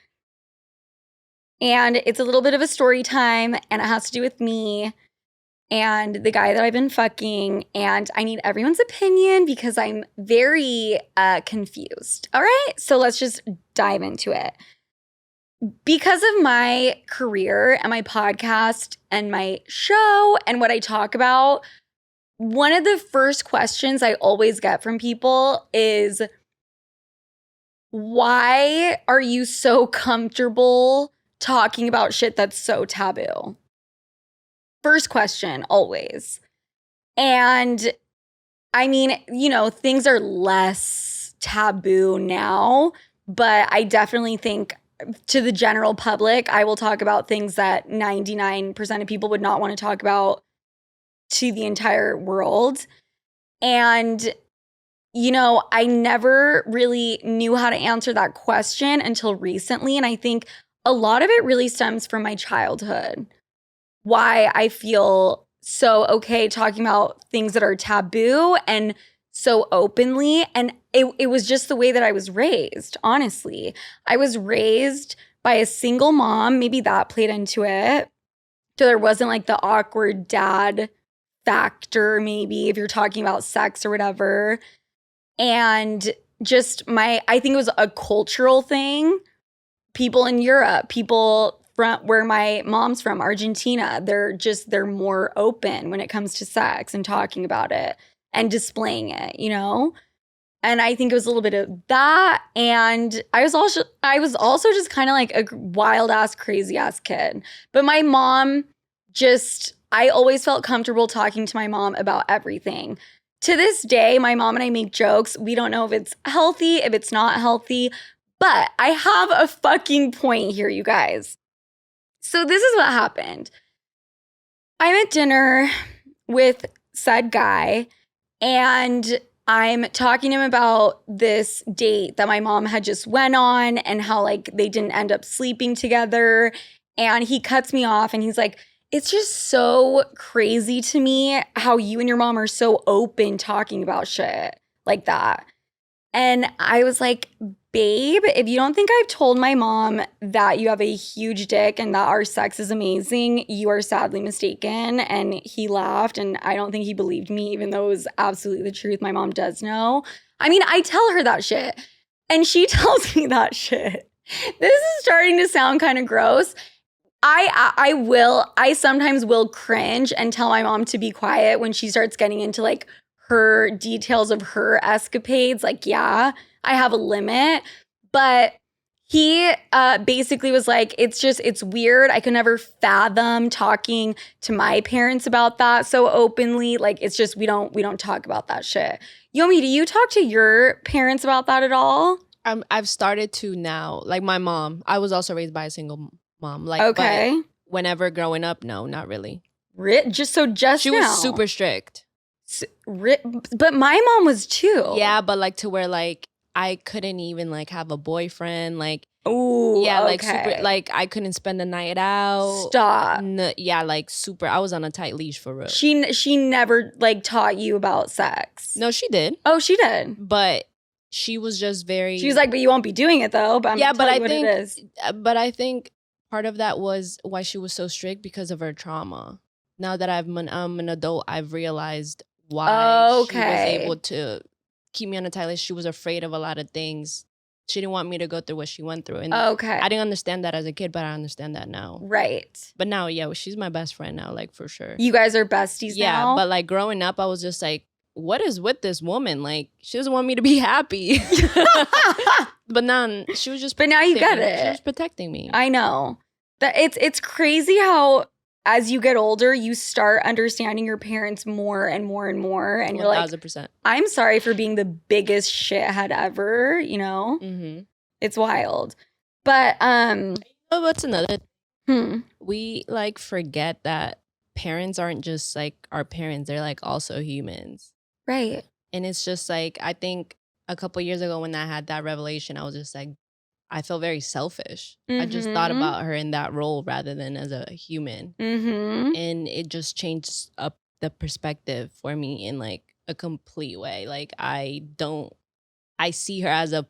And it's a little bit of a story time, and it has to do with me and the guy that I've been fucking. And I need everyone's opinion because I'm very confused. All right, so let's just dive into it. Because of my career and my podcast and my show and what I talk about, one of the first questions I always get from people is, why are you so comfortable talking about shit that's so taboo? First question, always. And I mean, things are less taboo now, but I definitely think to the general public, I will talk about things that 99% of people would not want to talk about to the entire world. And, I never really knew how to answer that question until recently. And I think a lot of it really stems from my childhood. Why I feel so okay talking about things that are taboo and so openly. And it was just the way that I was raised, honestly. I was raised by a single mom. Maybe that played into it. So there wasn't like the awkward dad factor, maybe, if you're talking about sex or whatever. And just I think it was a cultural thing. People in Europe, people from where my mom's from, Argentina, they're more open when it comes to sex and talking about it and displaying it, And I think it was a little bit of that. And I was also just kind of like a wild ass, crazy ass kid. But my mom I always felt comfortable talking to my mom about everything. to this day, my mom and I make jokes. We don't know if it's healthy, if it's not healthy, but I have a fucking point here, you guys. So this is what happened. I'm at dinner with said guy, and I'm talking to him about this date that my mom had just went on and how like they didn't end up sleeping together. And he cuts me off and he's like, it's just so crazy to me how you and your mom are so open talking about shit like that. And I was like, babe, if you don't think I've told my mom that you have a huge dick and that our sex is amazing, you are sadly mistaken. And he laughed, and I don't think he believed me, even though it was absolutely the truth. My mom does know. I mean, I tell her that shit, and she tells me that shit. This is starting to sound kind of gross. I sometimes will cringe and tell my mom to be quiet when she starts getting into like her details of her escapades. Like, yeah, I have a limit. But he basically was like, it's weird. I could never fathom talking to my parents about that so openly. Like, it's just, we don't talk about that shit. Yomi, do you talk to your parents about that at all? I've started to now. Like my mom, I was also raised by a single mom. Like, okay. But whenever growing up, no, not really. She now. Was super strict. But my mom was too. Yeah, but like to where like I couldn't even like have a boyfriend. Like, ooh, yeah, okay. like super. Like I couldn't spend the night out. Stop. Yeah, like super. I was on a tight leash for real. She never like taught you about sex. No, she did. Oh, she did. But she was just very. She was like, but you won't be doing it though. But I'm yeah, but I think. What it is. But I think part of that was why she was so strict because of her trauma. Now that I'm an adult, I've realized why she was able to keep me on a tight list. She was afraid of a lot of things. She didn't want me to go through what she went through. And I didn't understand that as a kid, but I understand that now. Right. But now, yeah, she's my best friend now, like for sure. You guys are besties now? Yeah, but like growing up, I was just like, what is with this woman? Like, she doesn't want me to be happy. But now she was just But now you get it. She was protecting me. I know. That it's crazy how as you get older, you start understanding your parents more and more and more. And you're 1,000%. Like, I'm sorry for being the biggest shithead ever, you know? Mm-hmm. It's wild. But, oh, what's another? We like forget that parents aren't just like our parents. They're like also humans. Right. And it's just like, I think a couple years ago when I had that revelation, I was just like, I felt very selfish. I just thought about her in that role rather than as a human. And it just changed up the perspective for me in like a complete way. Like I see her as a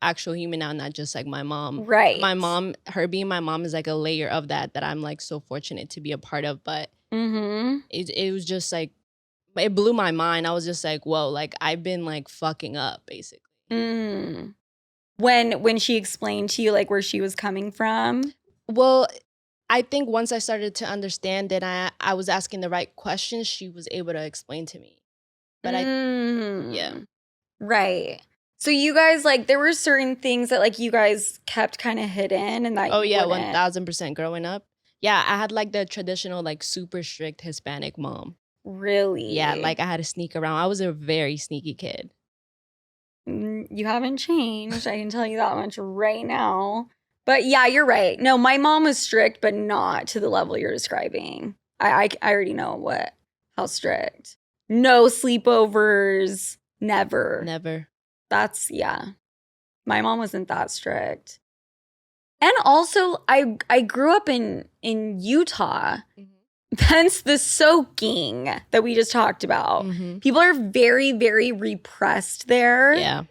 actual human now, not just like my mom. Right. My mom, her being my mom is like a layer of that I'm like so fortunate to be a part of. But it was just like, it blew my mind. I was just like, whoa, like I've been like fucking up basically. When she explained to you like where she was coming from? Well, I think once I started to understand that I was asking the right questions, she was able to explain to me. But yeah. Right. So you guys like there were certain things that like you guys kept kind of hidden and that oh yeah, 1,000% growing up. Yeah, I had like the traditional like super strict Hispanic mom. Really? Yeah, like I had to sneak around. I was a very sneaky kid. You haven't changed. I can tell you that much right now. But yeah, you're right. No, my mom was strict, but not to the level you're describing. I already know how strict. No sleepovers. Never. That's, yeah. My mom wasn't that strict. And also, I grew up in Utah. Hence the soaking that we just talked about. People are very, very repressed there. Yeah.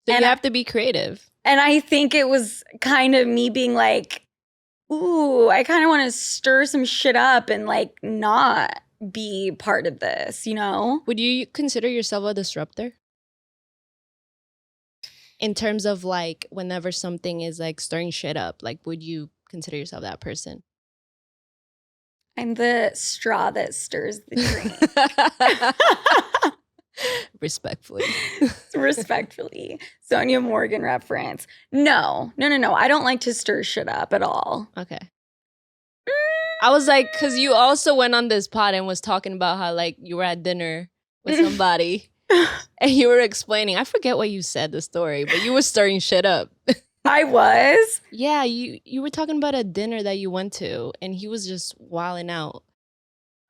So you have to be creative. And I think it was kind of me being like, ooh, I kind of want to stir some shit up and like not be part of this, you know? Would you consider yourself a disruptor? In terms of like whenever something is like stirring shit up, like would you consider yourself that person? I'm the straw that stirs the drink. Respectfully. Sonia Morgan reference. No. I don't like to stir shit up at all. Okay. I was like, because you also went on this pod and was talking about how like you were at dinner with somebody. And you were explaining, I forget what you said, the story, but you were stirring shit up. I was? Yeah, you were talking about a dinner that you went to, and he was just wilding out.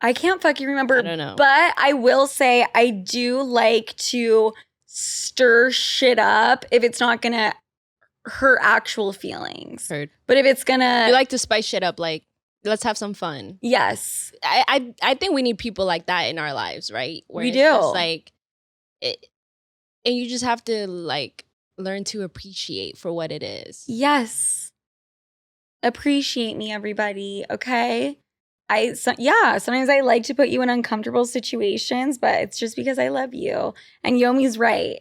I can't fucking remember. I don't know. But I will say I do like to stir shit up if it's not going to hurt actual feelings. Heard. But if it's going to... You like to spice shit up, like, let's have some fun. Yes. I think we need people like that in our lives, right? Where We it's do. Just like, and you just have to, like, learn to appreciate for what it is. Yes. Appreciate me, everybody, okay? Sometimes I like to put you in uncomfortable situations, but it's just because I love you. And Yomi's right.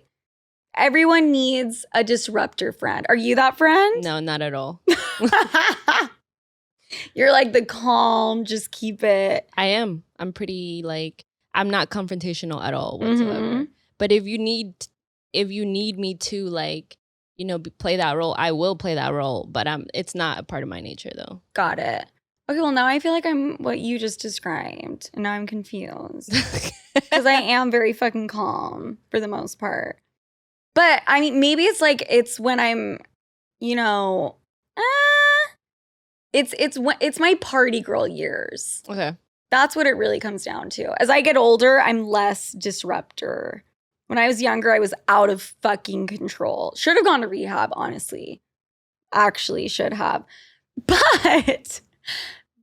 Everyone needs a disruptor friend. Are you that friend? No, not at all. You're like the calm, just keep it. I am. I'm pretty, like, I'm not confrontational at all whatsoever. Mm-hmm. But if you need me to, like, you know, play that role, I will play that role. But it's not a part of my nature, though. Got it. Okay, well, now I feel like I'm what you just described, and now I'm confused. Because I am very fucking calm for the most part. But, I mean, maybe it's when I'm, you know, it's my party girl years. Okay. That's what it really comes down to. As I get older, I'm less disruptor. When I was younger, I was out of fucking control. Should have gone to rehab, honestly. Actually, should have. But...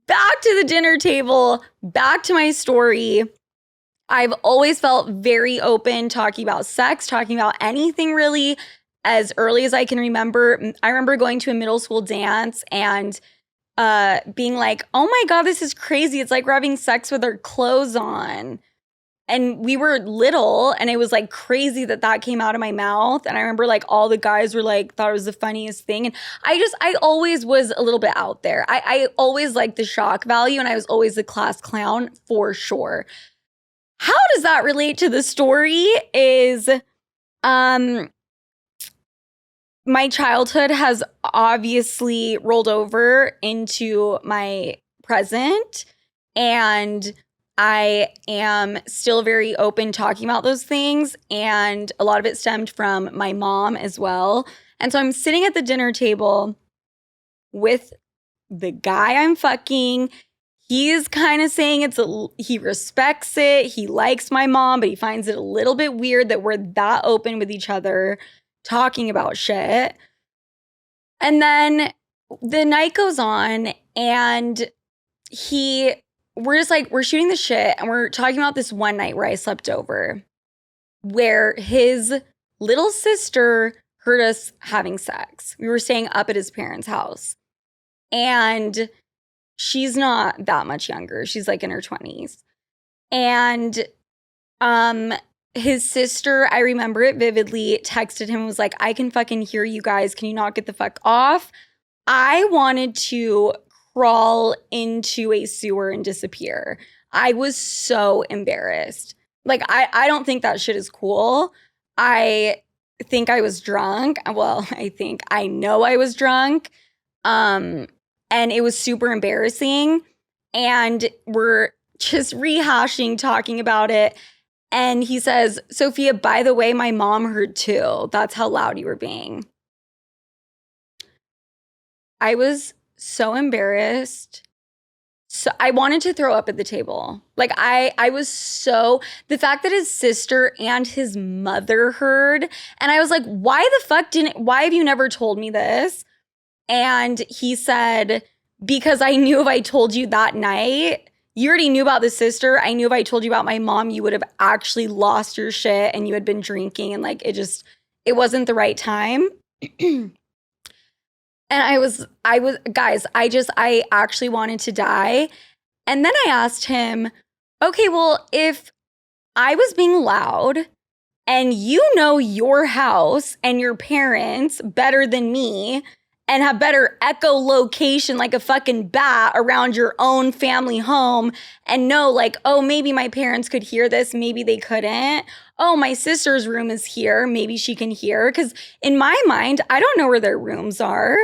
back to the dinner table, back to my story. I've always felt very open talking about sex, talking about anything really as early as I can remember. I remember going to a middle school dance and being like, oh my God, this is crazy. It's like we're having sex with our clothes on. And we were little, and it was like crazy that came out of my mouth. And I remember like all the guys were like, thought it was the funniest thing. And I always was a little bit out there. I always liked the shock value, and I was always the class clown for sure. How does that relate to the story is, my childhood has obviously rolled over into my present, and I am still very open talking about those things, and a lot of it stemmed from my mom as well. And so I'm sitting at the dinner table with the guy I'm fucking. He's kind of saying he respects it. He likes my mom, but he finds it a little bit weird that we're that open with each other talking about shit. And then the night goes on, and we're shooting the shit, and we're talking about this one night where I slept over, where his little sister heard us having sex. We were staying up at his parents' house, and she's not that much younger. She's like in her 20s. And his sister, I remember it vividly, texted him and was like, I can fucking hear you guys. Can you not get the fuck off? I wanted to crawl into a sewer and disappear. I was so embarrassed. Like, I don't think that shit is cool. I think I was drunk. Well, I know I was drunk. And it was super embarrassing. And we're just rehashing, talking about it. And he says, Sofia, by the way, my mom heard too. That's how loud you were being. I was so embarrassed. So I wanted to throw up at the table. Like I was so, the fact that his sister and his mother heard, and I was like, why have you never told me this? And he said, because I knew if I told you that night, you already knew about the sister. I knew if I told you about my mom, you would have actually lost your shit and you had been drinking, and like it wasn't the right time. And I actually wanted to die. And then I asked him, okay, well, if I was being loud and you know your house and your parents better than me and have better echolocation like a fucking bat around your own family home and know like, oh, maybe my parents could hear this, maybe they couldn't. Oh, my sister's room is here, maybe she can hear. Because in my mind, I don't know where their rooms are.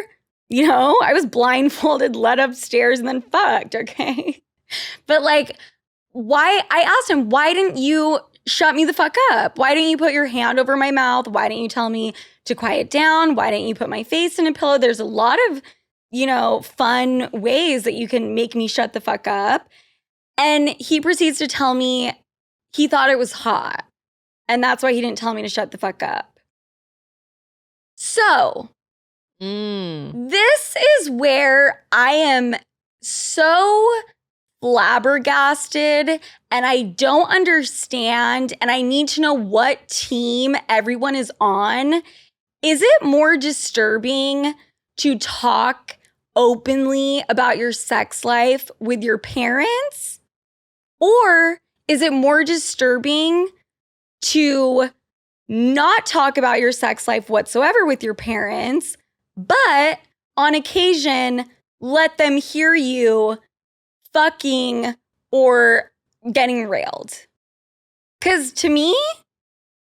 You know, I was blindfolded, led upstairs, and then fucked, okay? But like, I asked him, why didn't you shut me the fuck up? Why didn't you put your hand over my mouth? Why didn't you tell me to quiet down? Why didn't you put my face in a pillow? There's a lot of, fun ways that you can make me shut the fuck up. And he proceeds to tell me he thought it was hot. And that's why he didn't tell me to shut the fuck up. So, this is where I am so flabbergasted and I don't understand and I need to know what team everyone is on. Is it more disturbing to talk openly about your sex life with your parents? Or is it more disturbing to not talk about your sex life whatsoever with your parents, but on occasion, let them hear you fucking or getting railed? Because to me,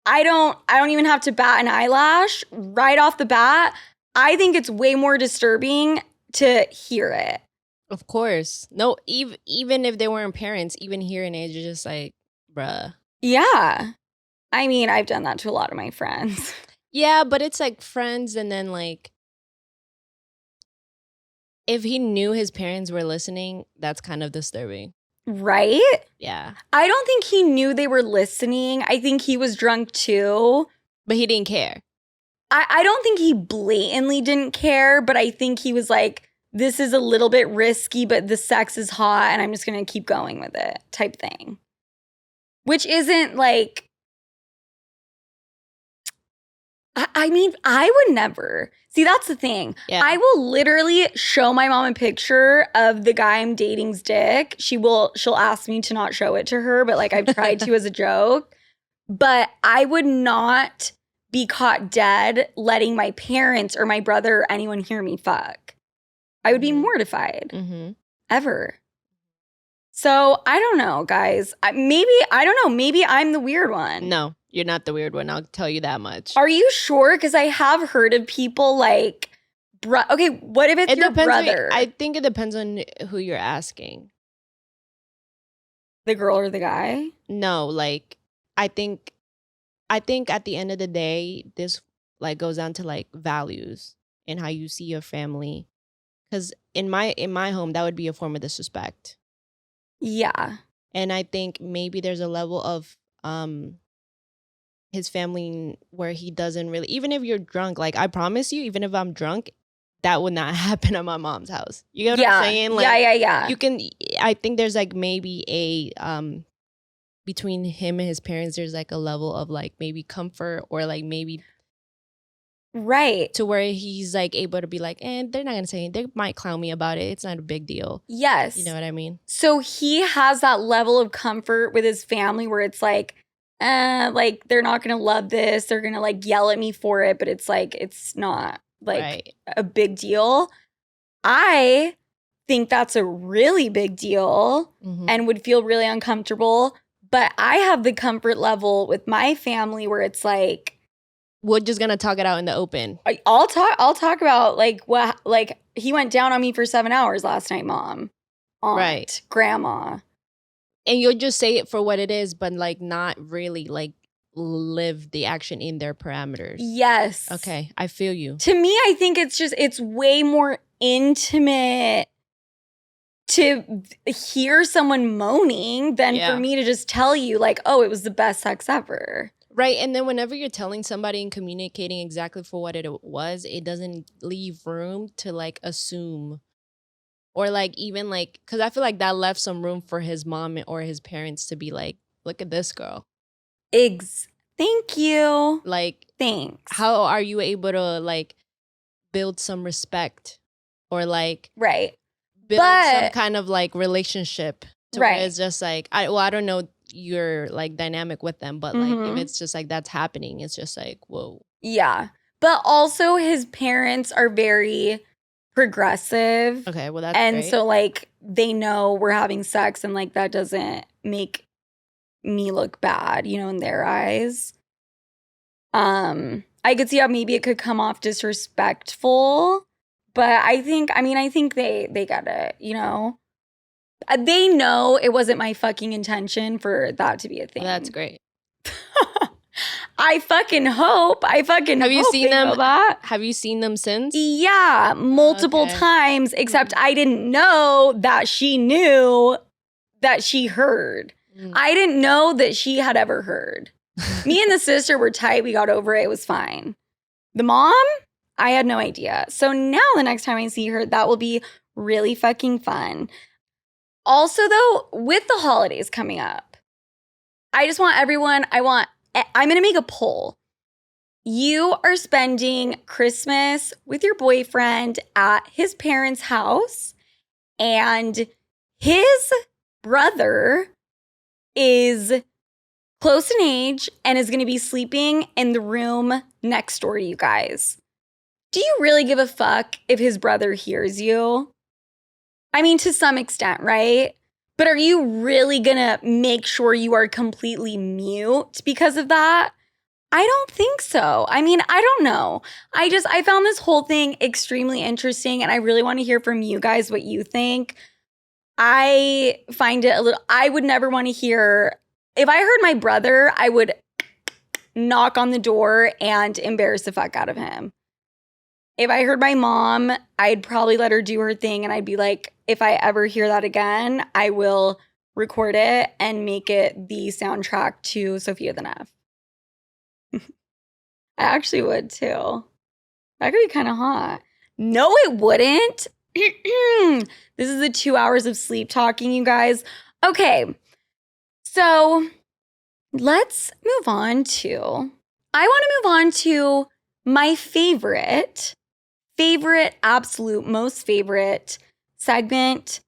I don't even have to bat an eyelash right off the bat. I think it's way more disturbing to hear it. Of course. No, even if they weren't parents, even hearing it, you're just like, bruh. Yeah. I mean, I've done that to a lot of my friends. Yeah, but it's like friends and then like, if he knew his parents were listening, that's kind of disturbing. Right? Yeah. I don't think he knew they were listening. I think he was drunk too. But he didn't care. I don't think he blatantly didn't care, but I think he was like, this is a little bit risky, but the sex is hot and I'm just going to keep going with it type thing. Which isn't like, I mean, I would never. See, that's the thing. Yeah. I will literally show my mom a picture of the guy I'm dating's dick. She'll ask me to not show it to her, but like I've tried to as a joke. But I would not be caught dead letting my parents or my brother or anyone hear me fuck. I would be mortified. Ever. So I don't know, guys. Maybe I'm the weird one. No, you're not the weird one. I'll tell you that much. Are you sure? Because I have heard of people like, okay, what if it's your brother? I think it depends on who you're asking. The girl or the guy? No, like I think at the end of the day, this like goes down to like values and how you see your family. Because in my home, that would be a form of disrespect. Yeah. And I think maybe there's a level of his family where he doesn't really, even if you're drunk, like I promise you, even if I'm drunk, that would not happen at my mom's house. You get what I'm saying? Like, yeah. You can, I think there's like maybe a, between him and his parents, there's like a level of like maybe comfort or like maybe. Right. To where he's like able to be like, and they're not going to say anything. They might clown me about it. It's not a big deal. Yes. You know what I mean? So he has that level of comfort with his family where it's like they're not going to love this. They're going to like yell at me for it. But it's like, it's not like a big deal. I think that's a really big deal and would feel really uncomfortable. But I have the comfort level with my family where it's like, we're just gonna talk it out in the open. I'll talk about like what like he went down on me for 7 hours last night, mom, aunt, grandma, and you'll just say it for what it is, but like not really like live the action in their parameters. Yes. Okay, I feel you. To me, I think it's way more intimate to hear someone moaning than for me to just tell you like, oh, it was the best sex ever. Right. And then whenever you're telling somebody and communicating exactly for what it was, it doesn't leave room to like assume or like even like, because I feel like that left some room for his mom or his parents to be like, look at this girl. Thank you. Like, thanks. How are you able to like build some respect or like build some kind of like relationship to where it's just like, I don't know your like dynamic with them, but like if it's just like that's happening, it's just like, whoa. Yeah. But also his parents are very progressive. Okay, well that's and great. So like they know we're having sex and like that doesn't make me look bad, in their eyes. I could see how maybe it could come off disrespectful, but I think they get it, They know it wasn't my fucking intention for that to be a thing. Well, that's great. I fucking hope. Have you seen they them? know that. Have you seen them since? Yeah, multiple Okay. times, except I didn't know that she knew that she heard. I didn't know that she had ever heard. Me and the sister were tight. We got over it. It was fine. The mom, I had no idea. So now the next time I see her, that will be really fucking fun. Also, though, with the holidays coming up, I just want everyone, I'm going to make a poll. You are spending Christmas with your boyfriend at his parents' house, and his brother is close in age and is going to be sleeping in the room next door to you guys. Do you really give a fuck if his brother hears you? I mean, to some extent, right? But are you really going to make sure you are completely mute because of that? I don't think so. I mean, I don't know. I found this whole thing extremely interesting, and I really want to hear from you guys what you think. I find it I would never want to hear, if I heard my brother, I would knock on the door and embarrass the fuck out of him. If I heard my mom, I'd probably let her do her thing, and I'd be like, if I ever hear that again, I will record it and make it the soundtrack to Sofia the Neff. I actually would too. That could be kind of hot. No, it wouldn't. This is the 2 hours of sleep talking, you guys. Okay, so let's move on to, I want to move on to my favorite, absolute most favorite segment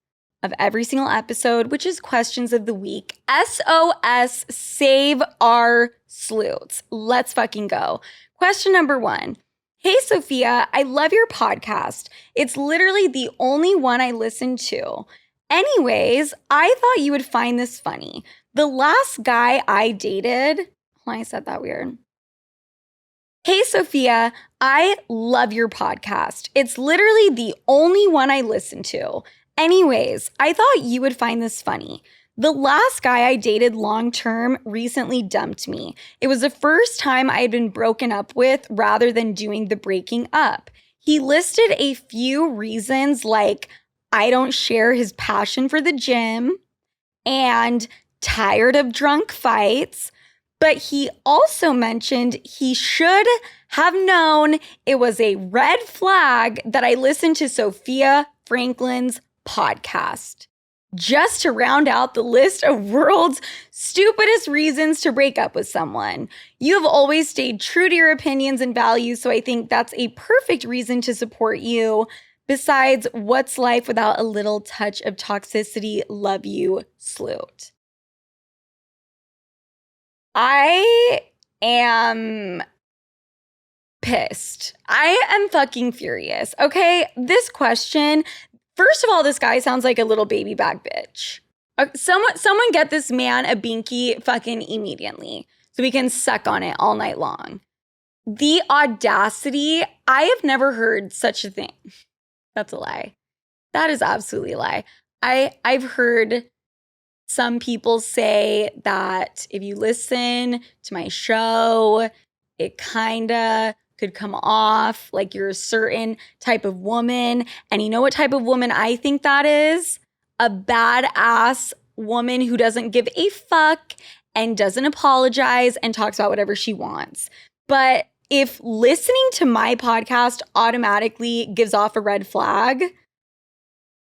of every single episode, which is questions of the week. SOS, save our sleuths. Let's fucking go. Question number 1. Hey, Sofia, I love your podcast. It's literally the only one I listen to. Anyways, I thought you would find this funny. The last guy I dated, I said that weird. Hey, Sofia, I love your podcast. It's literally the only one I listen to. Anyways, I thought you would find this funny. The last guy I dated long-term recently dumped me. It was the first time I had been broken up with rather than doing the breaking up. He listed a few reasons like I don't share his passion for the gym and tired of drunk fights, but he also mentioned he should have known it was a red flag that I listened to Sofia Franklin's podcast. Just to round out the list of world's stupidest reasons to break up with someone. You have always stayed true to your opinions and values, so I think that's a perfect reason to support you. Besides, what's life without a little touch of toxicity? Love you, Sloot. I am pissed. I am fucking furious. Okay, this question, first of all, this guy sounds like a little baby back bitch. Someone get this man a binky fucking immediately so we can suck on it all night long. The audacity, I have never heard such a thing. That's a lie. That is absolutely a lie. I've heard some people say that if you listen to my show, it kinda could come off like you're a certain type of woman. And you know what type of woman I think that is? A badass woman who doesn't give a fuck and doesn't apologize and talks about whatever she wants. But if listening to my podcast automatically gives off a red flag,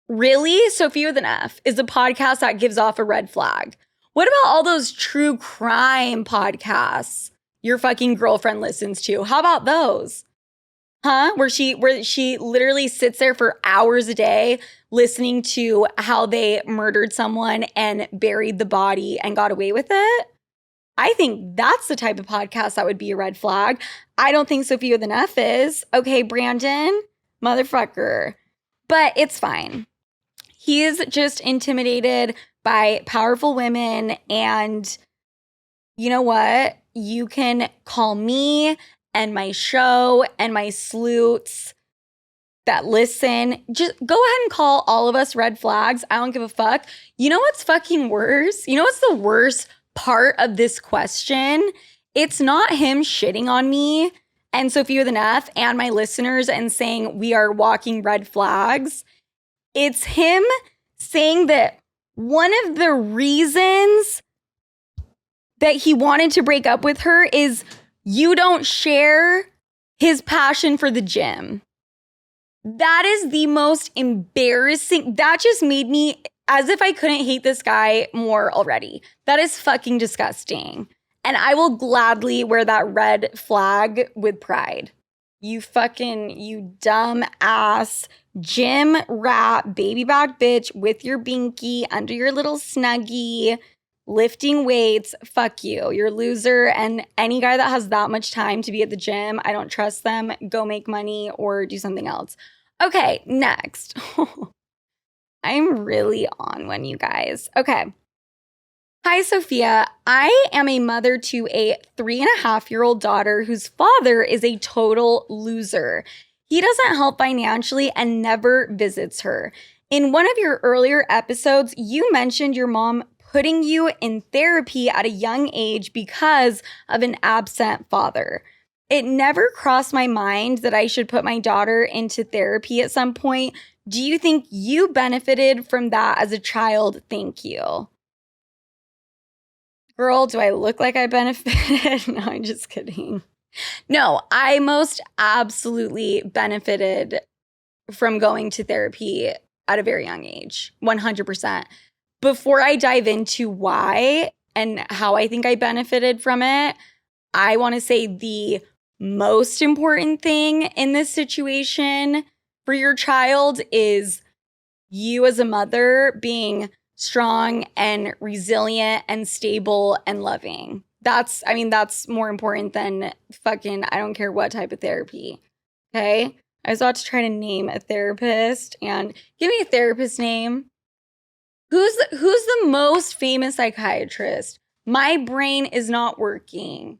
really? Sofia with an F is a podcast that gives off a red flag. What about all those true crime podcasts your fucking girlfriend listens to? How about those? Huh? Where she literally sits there for hours a day listening to how they murdered someone and buried the body and got away with it? I think that's the type of podcast that would be a red flag. I don't think Sofia with an F is. Okay, Brandon, motherfucker. But it's fine. He is just intimidated by powerful women, and you know what? You can call me and my show and my sleuths that listen. Just go ahead and call all of us red flags. I don't give a fuck. You know what's fucking worse? You know what's the worst part of this question, it's not him shitting on me and Sophia with an F and my listeners and saying we are walking red flags. It's him saying that one of the reasons that he wanted to break up with her is you don't share his passion for the gym. That is the most embarrassing. That just made me, as if I couldn't hate this guy more already. That is fucking disgusting. And I will gladly wear that red flag with pride. You dumb ass gym rat baby back bitch with your binky under your little snuggie, lifting weights. Fuck you. You're a loser. And any guy that has that much time to be at the gym, I don't trust them. Go make money or do something else. Okay, next. I'm really on one, you guys. Okay. Hi, Sophia. I am a mother to a 3.5-year-old daughter whose father is a total loser. He doesn't help financially and never visits her. In one of your earlier episodes, you mentioned your mom putting you in therapy at a young age because of an absent father. It never crossed my mind that I should put my daughter into therapy at some point. Do you think you benefited from that as a child? Thank you. Girl, do I look like I benefited? No, I'm just kidding. No, I most absolutely benefited from going to therapy at a very young age, 100%. Before I dive into why and how I think I benefited from it, I want to say the most important thing in this situation for your child is you as a mother being strong and resilient and stable and loving. That's more important than fucking, I don't care what type of therapy. Okay? I was about to try to name a therapist and give me a therapist name. Who's the most famous psychiatrist? My brain is not working.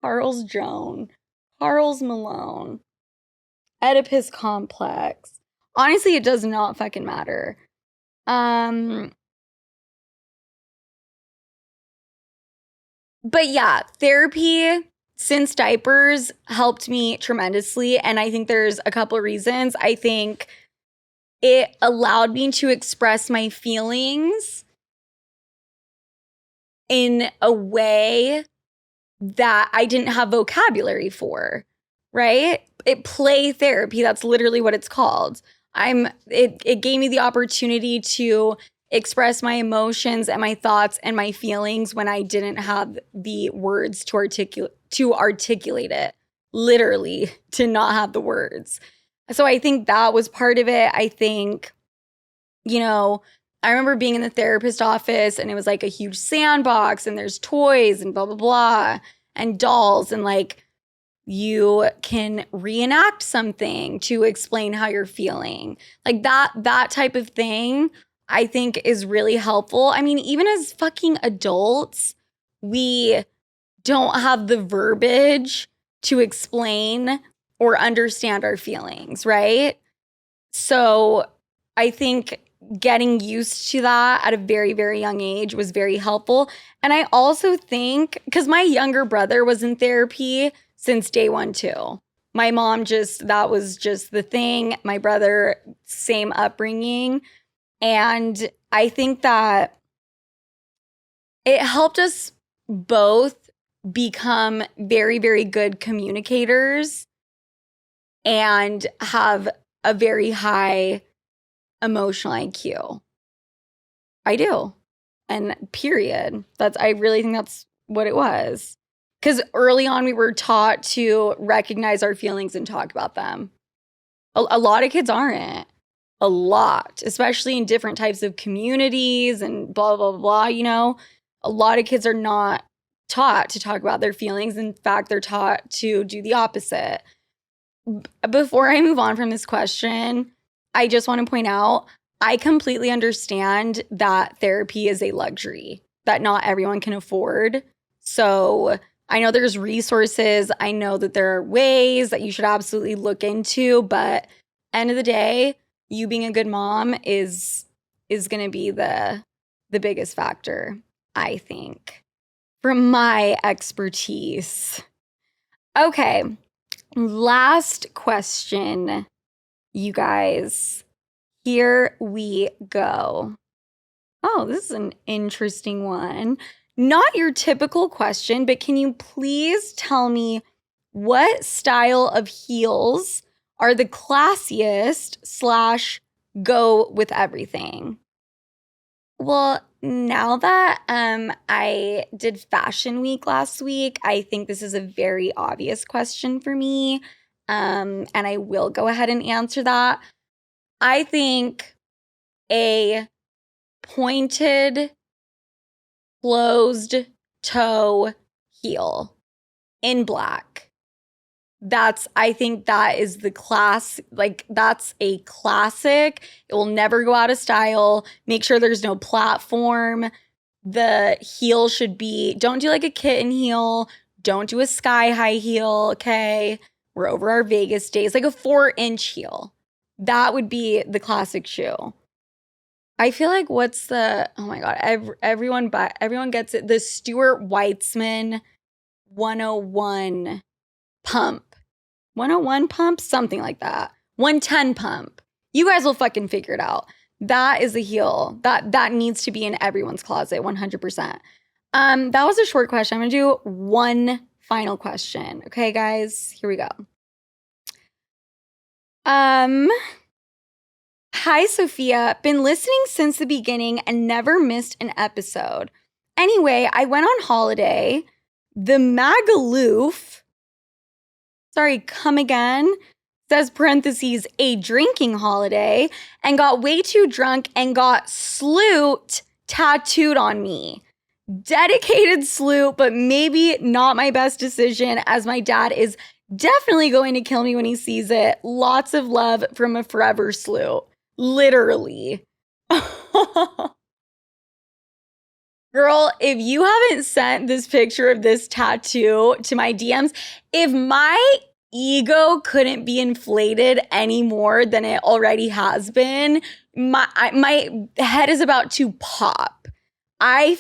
Charles Joan, Charles Malone, Oedipus Complex. Honestly, it does not fucking matter. But yeah, therapy since diapers helped me tremendously. And I think there's a couple of reasons. I think it allowed me to express my feelings in a way that I didn't have vocabulary for, right? Play therapy, that's literally what it's called. It gave me the opportunity to express my emotions and my thoughts and my feelings when I didn't have the words to articulate it. Literally, to not have the words. So I think that was part of it. I think, I remember being in the therapist office and it was like a huge sandbox and there's toys and blah, blah, blah, and dolls and like you can reenact something to explain how you're feeling. Like that type of thing, I think is really helpful. I mean, even as fucking adults, we don't have the verbiage to explain or understand our feelings, right? So I think getting used to that at a very, very young age was very helpful. And I also think, because my younger brother was in therapy since day one too. My mom that was just the thing. My brother, same upbringing. And I think that it helped us both become very, very good communicators and have a very high emotional IQ. I do. And period. I really think that's what it was. Because early on, we were taught to recognize our feelings and talk about them. A lot of kids aren't. A lot, especially in different types of communities and blah, blah, blah, A lot of kids are not taught to talk about their feelings. In fact, they're taught to do the opposite. Before I move on from this question, I just want to point out, I completely understand that therapy is a luxury that not everyone can afford. So I know there's resources. I know that there are ways that you should absolutely look into, but end of the day, you being a good mom is going to be the the biggest factor, I think, from my expertise. Okay, last question, you guys. Here we go. Oh, this is an interesting one. Not your typical question, but can you please tell me what style of heels are the classiest / go with everything? Well, now that I did Fashion Week last week, I think this is a very obvious question for me. And I will go ahead and answer that. I think a pointed, closed toe heel in black. I think that is the class, like that's a classic. It will never go out of style. Make sure there's no platform. The heel should be, don't do like a kitten heel. Don't do a sky high heel, okay? We're over our Vegas days, like a 4-inch heel. That would be the classic shoe. I feel like what's the, oh my God, everyone gets it. The Stuart Weitzman 101 pump. 101 pump? Something like that. 110 pump. You guys will fucking figure it out. That is a heel. That needs to be in everyone's closet, 100%. That was a short question. I'm gonna do one final question. Okay, guys, here we go. Hi, Sofia. Been listening since the beginning and never missed an episode. Anyway, I went on holiday. The Magaloof, come again, says parentheses, a drinking holiday, and got way too drunk and got sloot tattooed on me. Dedicated sloot, but maybe not my best decision as my dad is definitely going to kill me when he sees it. Lots of love from a forever sloot. Literally. Girl, if you haven't sent this picture of this tattoo to my DMs, if my ego couldn't be inflated any more than it already has been, my head is about to pop. I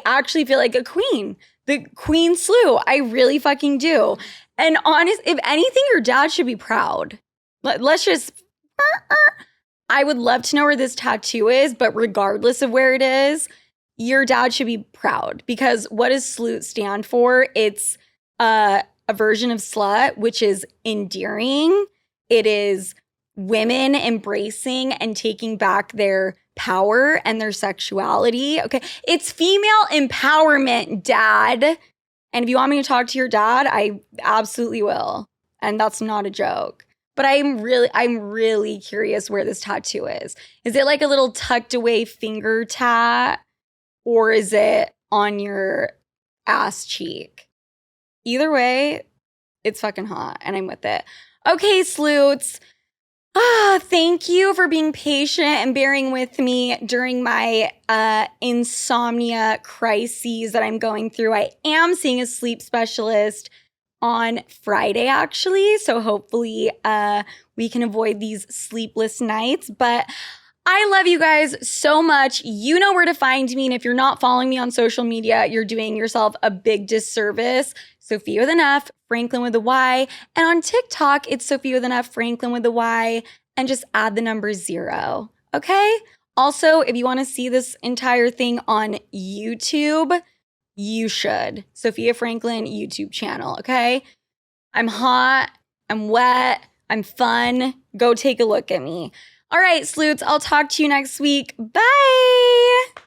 actually feel like a queen. The queen slew. I really fucking do. And honest, if anything, your dad should be proud. Let's just... I would love to know where this tattoo is, but regardless of where it is, your dad should be proud, because what does sloot stand for? It's a version of slut, which is endearing. It is women embracing and taking back their power and their sexuality. Okay. It's female empowerment, dad. And if you want me to talk to your dad, I absolutely will. And that's not a joke. But I'm really curious where this tattoo is. Is it like a little tucked away finger tat? Or is it on your ass cheek? Either way, it's fucking hot and I'm with it. Okay, sleuths. Thank you for being patient and bearing with me during my insomnia crises that I'm going through. I am seeing a sleep specialist on Friday, actually. So hopefully we can avoid these sleepless nights. But I love you guys so much. You know where to find me. And if you're not following me on social media, you're doing yourself a big disservice. Sofia with an F, Franklin with a Y. And on TikTok, it's Sofia with an F, Franklin with a Y. And just add the number 0. Okay? Also, if you want to see this entire thing on YouTube, you should. Sofia Franklin YouTube channel. Okay? I'm hot. I'm wet. I'm fun. Go take a look at me. All right, sleuths, I'll talk to you next week. Bye.